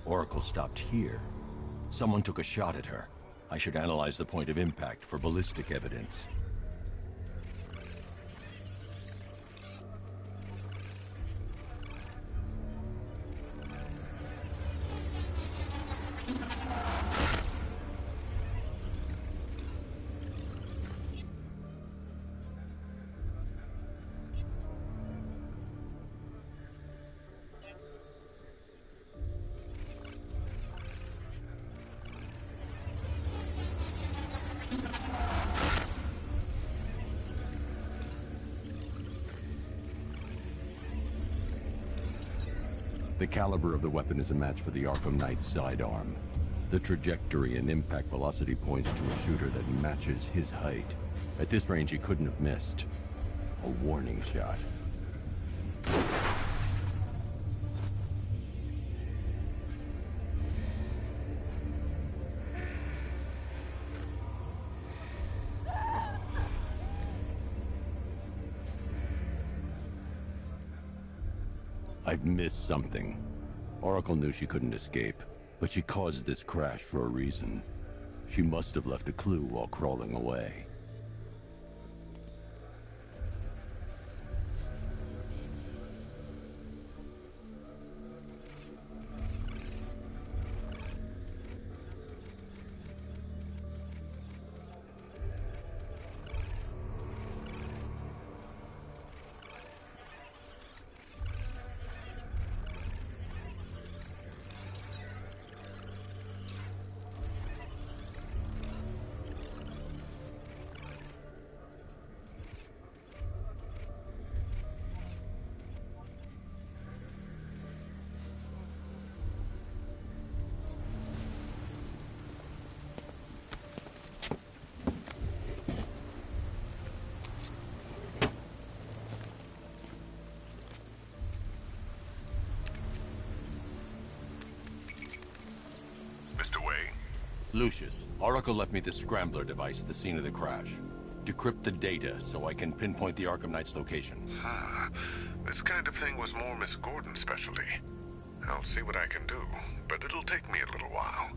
Oracle stopped here. Someone took a shot at her. I should analyze the point of impact for ballistic evidence. The caliber of the weapon is a match for the Arkham Knight's sidearm. The trajectory and impact velocity points to a shooter that matches his height. At this range, he couldn't have missed. A warning shot. I've missed something. Oracle knew she couldn't escape, but she caused this crash for a reason. She must have left a clue while crawling away. Lucius, Oracle left me the Scrambler device at the scene of the crash. Decrypt the data so I can pinpoint the Arkham Knight's location. This kind of thing was more Miss Gordon's specialty. I'll see what I can do, but it'll take me a little while.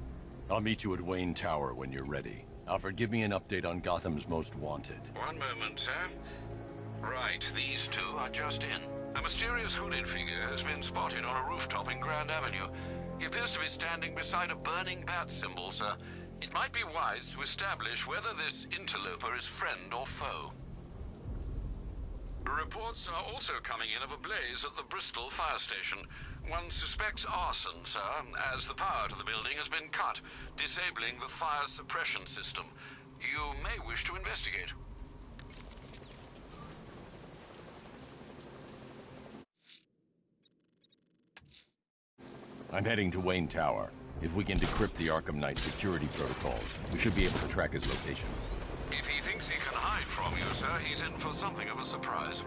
I'll meet you at Wayne Tower when you're ready. Alfred, give me an update on Gotham's Most Wanted. One moment, sir. Right, these two are just in. A mysterious hooded figure has been spotted on a rooftop in Grand Avenue. He appears to be standing beside a burning bat symbol, sir. It might be wise to establish whether this interloper is friend or foe. Reports are also coming in of a blaze at the Bristol fire station. One suspects arson, sir, as the power to the building has been cut, disabling the fire suppression system. You may wish to investigate. I'm heading to Wayne Tower. If we can decrypt the Arkham Knight security protocols, we should be able to track his location. If he thinks he can hide from you, sir, he's in for something of a surprise.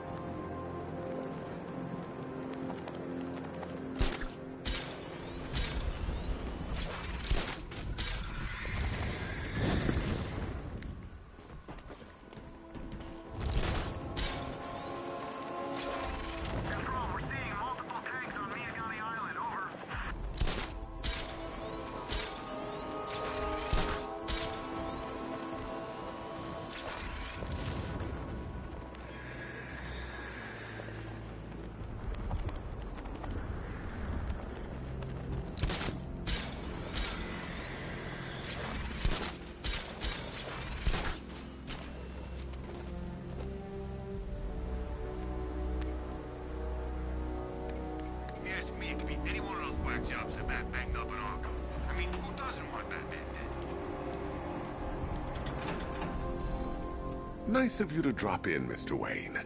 Nice of you to drop in, Mr. Wayne.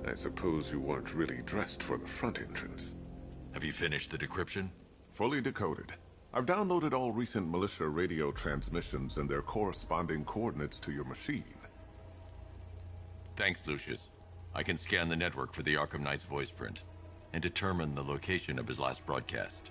I suppose you weren't really dressed for the front entrance. Have you finished the decryption? Fully decoded. I've downloaded all recent militia radio transmissions and their corresponding coordinates to your machine. Thanks, Lucius. I can scan the network for the Arkham Knight's voice print and determine the location of his last broadcast.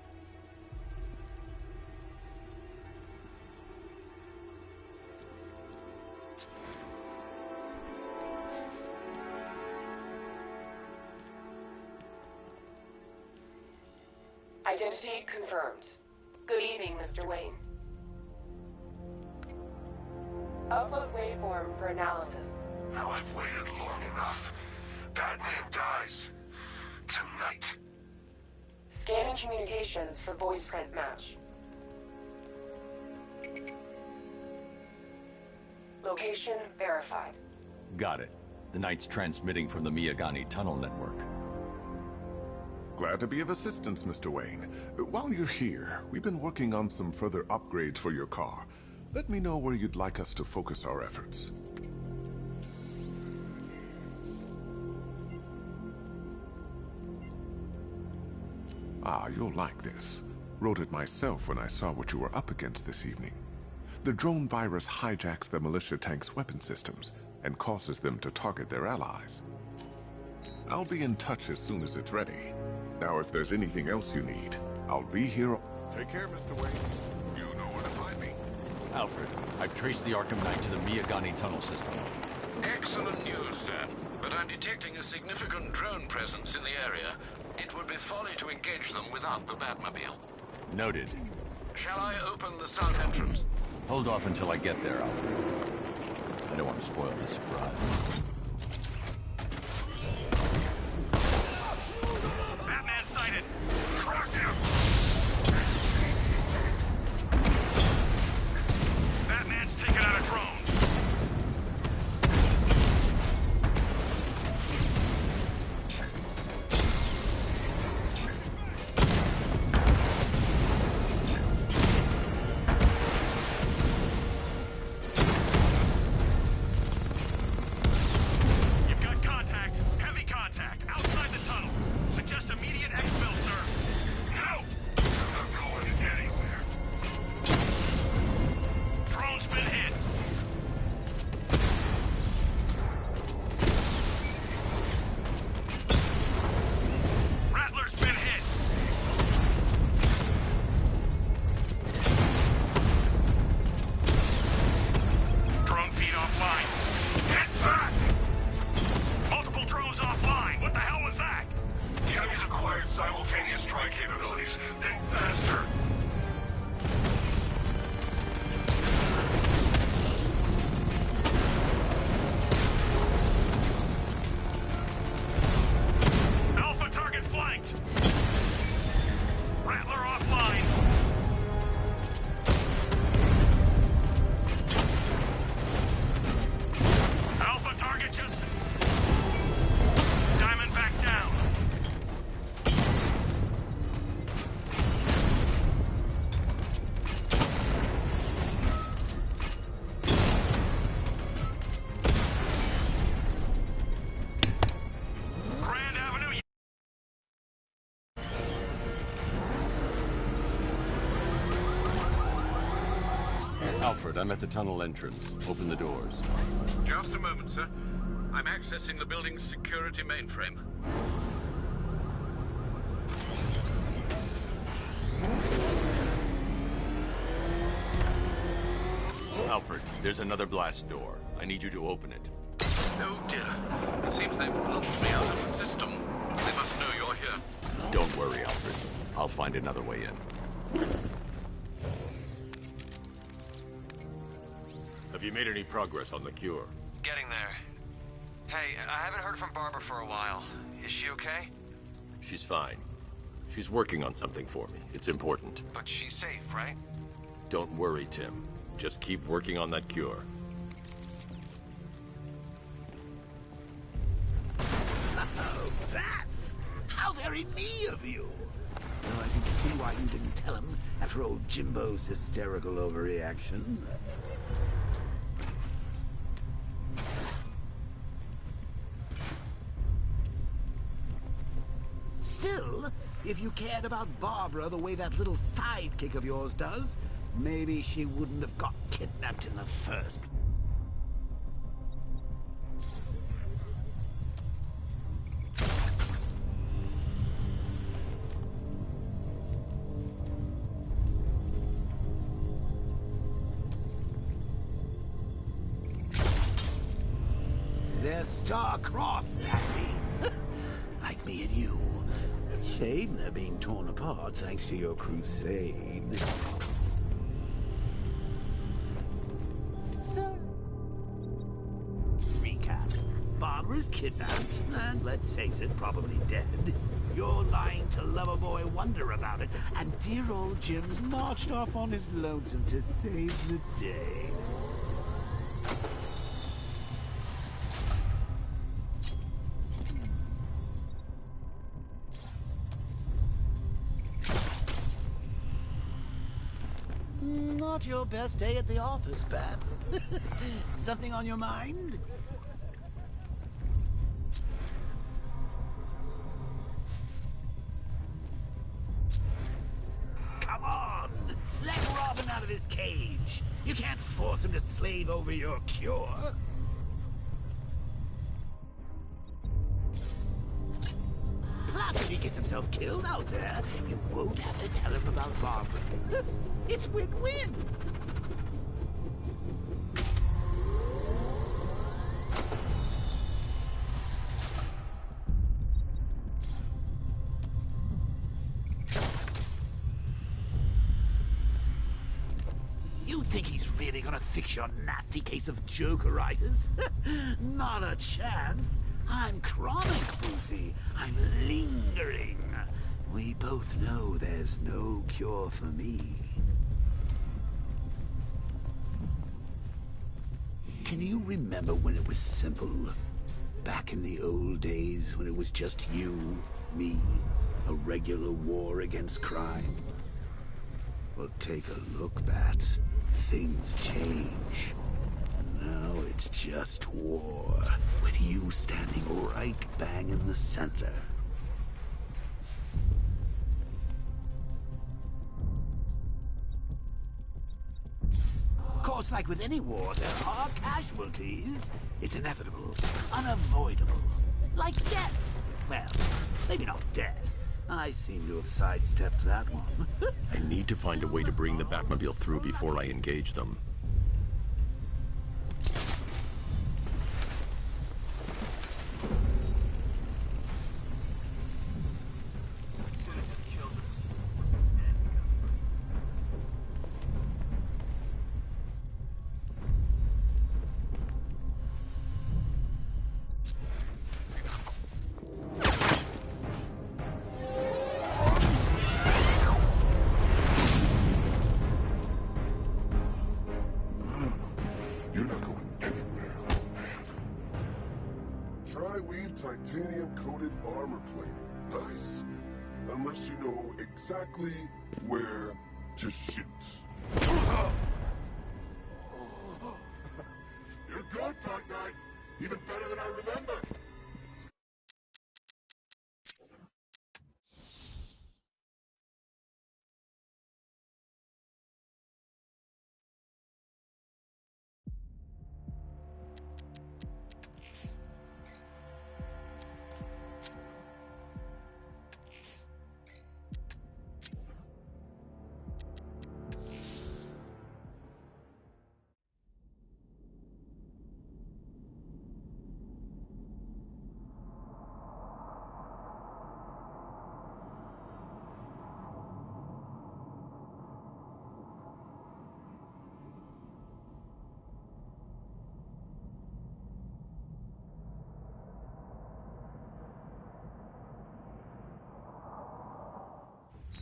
Identity confirmed. Good evening, Mr. Wayne. Upload waveform for analysis. Now I've waited long enough. Batman dies. Tonight. Scanning communications for voice print match. Location verified. Got it. The Knight's transmitting from the Miyagani tunnel network. Glad to be of assistance, Mr. Wayne. While you're here, we've been working on some further upgrades for your car. Let me know where you'd like us to focus our efforts. Ah, you'll like this. Wrote it myself when I saw what you were up against this evening. The drone virus hijacks the militia tank's weapon systems and causes them to target their allies. I'll be in touch as soon as it's ready. Now, if there's anything else you need, I'll be here. Take care, Mr. Wayne. You know where to find me. Alfred, I've traced the Arkham Knight to the Miyagani tunnel system. Excellent news, sir. But I'm detecting a significant drone presence in the area. It would be folly to engage them without the Batmobile. Noted. Shall I open the south entrance? Hold off until I get there, Alfred. I don't want to spoil the surprise. Batman sighted! Track him! Batman's taken out a drone! Simultaneous strike capabilities. Think faster. Alpha target flanked. Rattler offline. Alpha target just... Diamond back down. Alfred, I'm at the tunnel entrance. Open the doors. Just a moment, sir. I'm accessing the building's security mainframe. Alfred, there's another blast door. I need you to open it. Oh dear. It seems they've blocked me out of the system. They must know you're here. Don't worry, Alfred. I'll find another way in. Have you made any progress on the cure? Getting there. Hey, I haven't heard from Barbara for a while. Is she okay? She's fine. She's working on something for me. It's important. But she's safe, right? Don't worry, Tim. Just keep working on that cure. Oh, Bats! How very me of you! Well, I can see why you didn't tell him after old Jimbo's hysterical overreaction. Still, if you cared about Barbara the way that little sidekick of yours does, maybe she wouldn't have got kidnapped in the first. They're star-crossed, Patsy. Like me and you. Shame they're being torn apart thanks to your crusade. So, recap. Barbara's kidnapped, and let's face it, probably dead. You're lying to Loverboy Wonder about it, and dear old Jim's marched off on his lonesome to save the day. Not your best day at the office, Bats. Something on your mind? Come on! Let Robin out of his cage! You can't force him to slave over your cure! Plus, if he gets himself killed out there, you won't have to tell him about Barbara. It's win-win! You think he's really gonna fix your nasty case of Jokeritis? Not a chance! I'm chronic, Boozy. I'm lingering. We both know there's no cure for me. Can you remember when it was simple? Back in the old days when it was just you, me, a regular war against crime? Well, take a look, Bats. Things change. Now it's just war, with you standing right bang in the center. Of course, like with any war, there are casualties. It's inevitable, unavoidable. Like death. Well, maybe not death. I seem to have sidestepped that one. I need to find a way to bring the Batmobile through before I engage them. Titanium-coated armor plate. Nice. Unless you know exactly where to shoot. You're good, Dark Knight. Even better than I remember.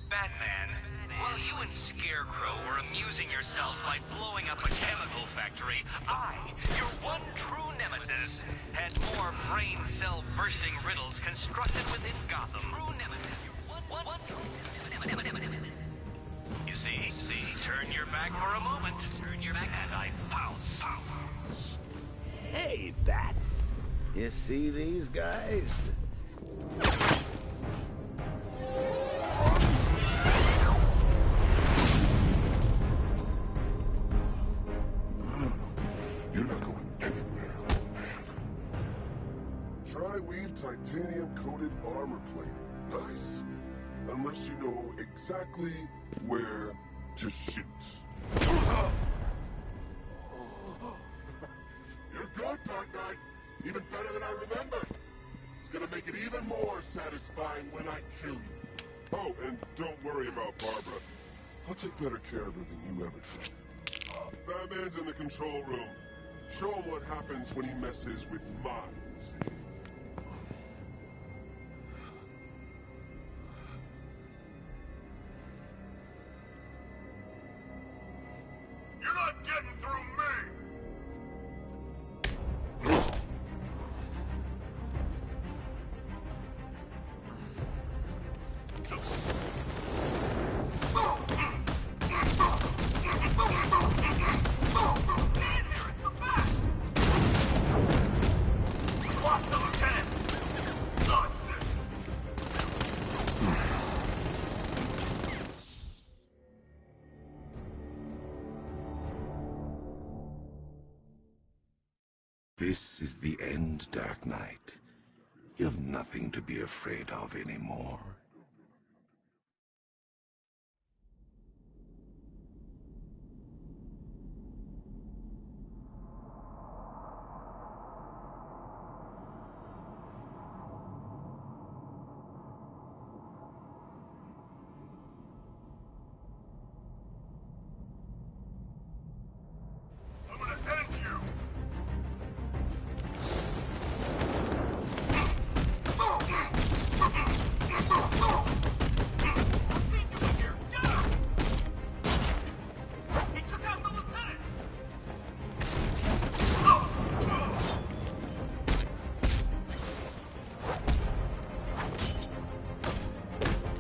Batman, while you and Scarecrow were amusing yourselves by blowing up a chemical factory, I, your one true nemesis, had more brain cell-bursting riddles constructed within Gotham. True nemesis. One true nemesis. You see, turn your back for a moment. Turn your back, and I pounce. Hey, Bats. You see these guys? Tri-weave titanium-coated armor plate. Nice. Unless you know exactly where to shoot. You're good, Dark Knight. Even better than I remembered. It's gonna make it even more satisfying when I kill you. Oh, and don't worry about Barbara. I'll take better care of her than you ever did. Batman's in the control room. Show him what happens when he messes with minds. You're not getting through me! This is the end, Dark Knight. You have nothing to be afraid of anymore. I'm gonna end you!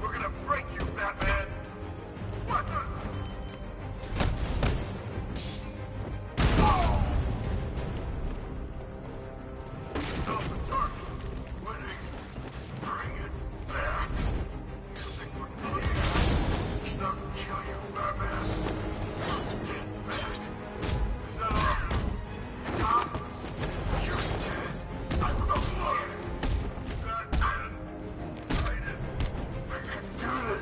We're gonna break you, Batman! What the? Stop the target! Winning! Bring it back! You think we're playing? Not kill you, Batman! Get back! Is that all? Huh? You're dead! I'm the blood! Batman! Fight it! Make it good!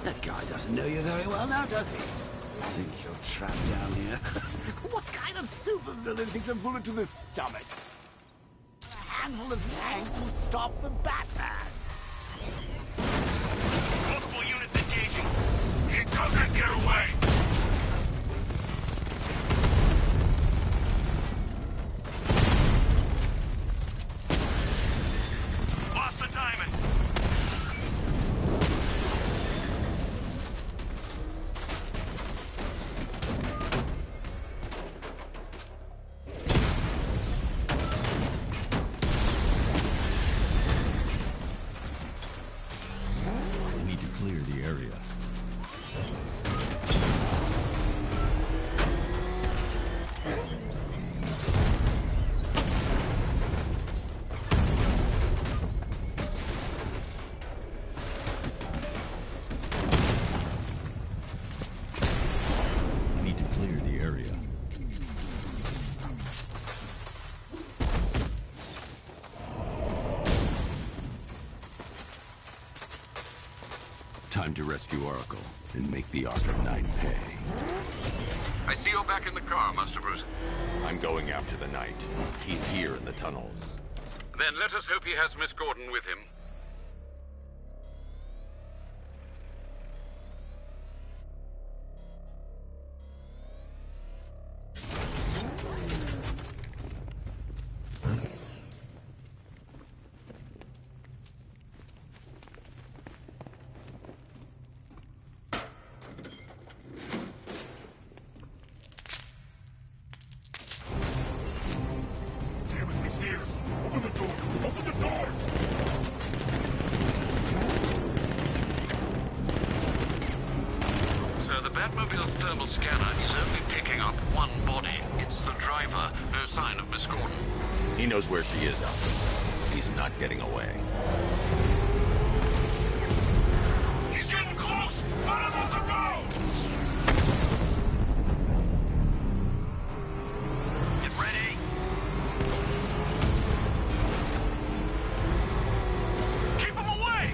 That guy doesn't know you very well now, does he? Think you're trapped down here? What kind of supervillain thinks a bullet to the stomach? A handful of tanks will stop the Batman. Multiple units engaging! He doesn't get away! Lost the diamond! Time to rescue Oracle and make the Arkham Knight pay. I see you're back in the car, Master Bruce. I'm going after the Knight. He's here in the tunnels. Then let us hope he has Miss Gordon with him. He knows where she is, Alfred. He's not getting away. He's getting close! Put him on the road! Get ready! Keep him away!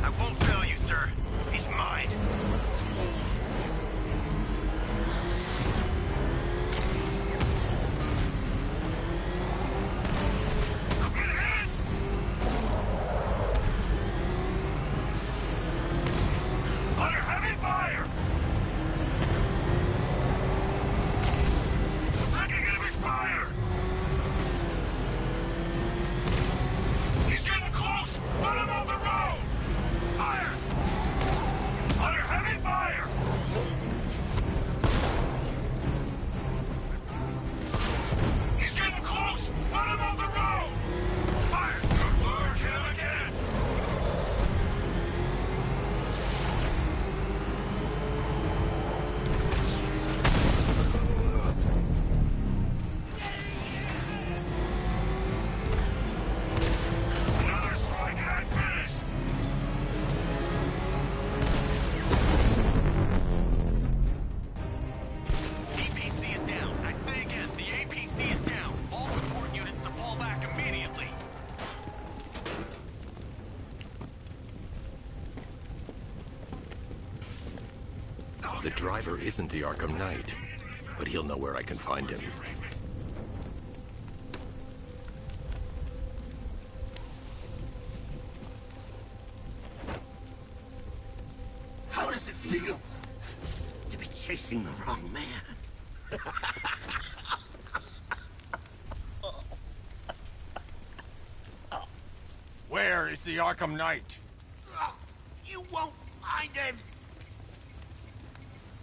I won't fail you, sir. He's mine. The driver isn't the Arkham Knight, but he'll know where I can find him. How does it feel to be chasing the wrong man? Where is the Arkham Knight? You won't find him!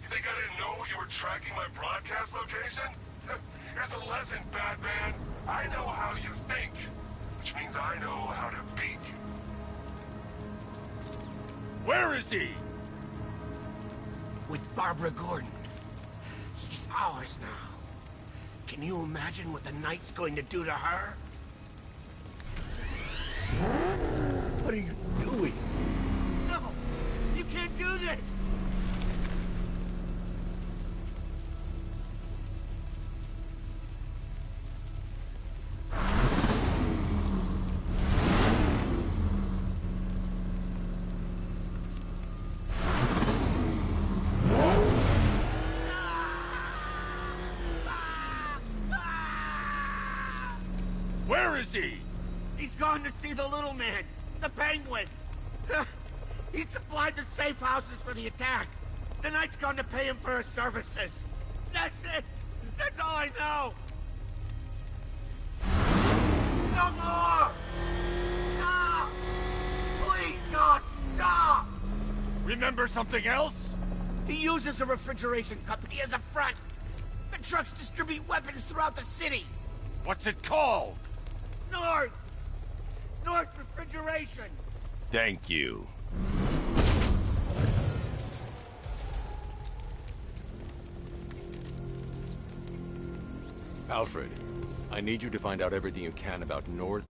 You think I didn't know you were tracking my broadcast location? Here's a lesson, Batman. I know how you think, which means I know how to beat you. Where is he? With Barbara Gordon. She's ours now. Can you imagine what the Knight's going to do to her? What are you doing? No! You can't do this! Where is he? He's gone to see the little man, the Penguin. He supplied the safe houses for the attack. The Knight's gone to pay him for his services. That's it. That's all I know. No more! Stop! Please, God, stop! Remember something else? He uses a refrigeration company as a front. The trucks distribute weapons throughout the city. What's it called? North Refrigeration. Thank you. Alfred, I need you to find out everything you can about North...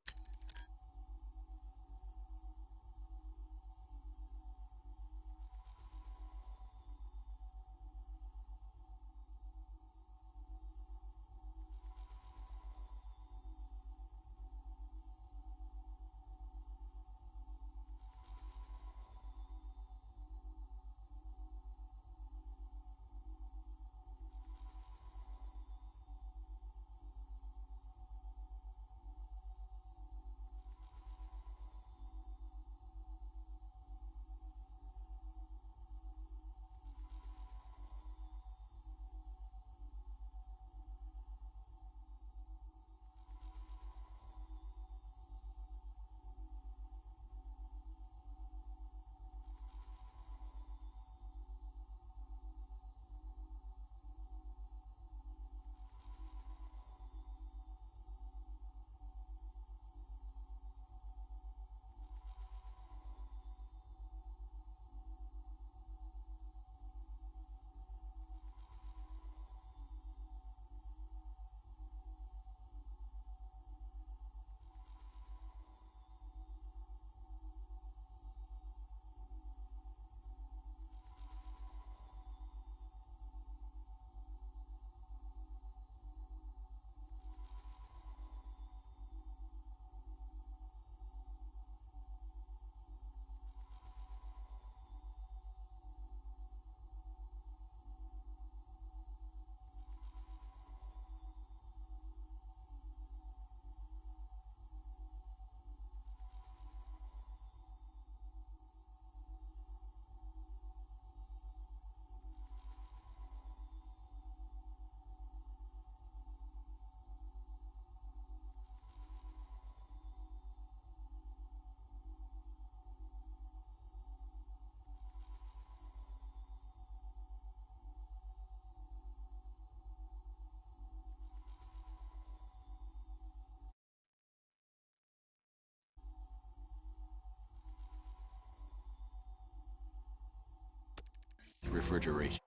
refrigeration.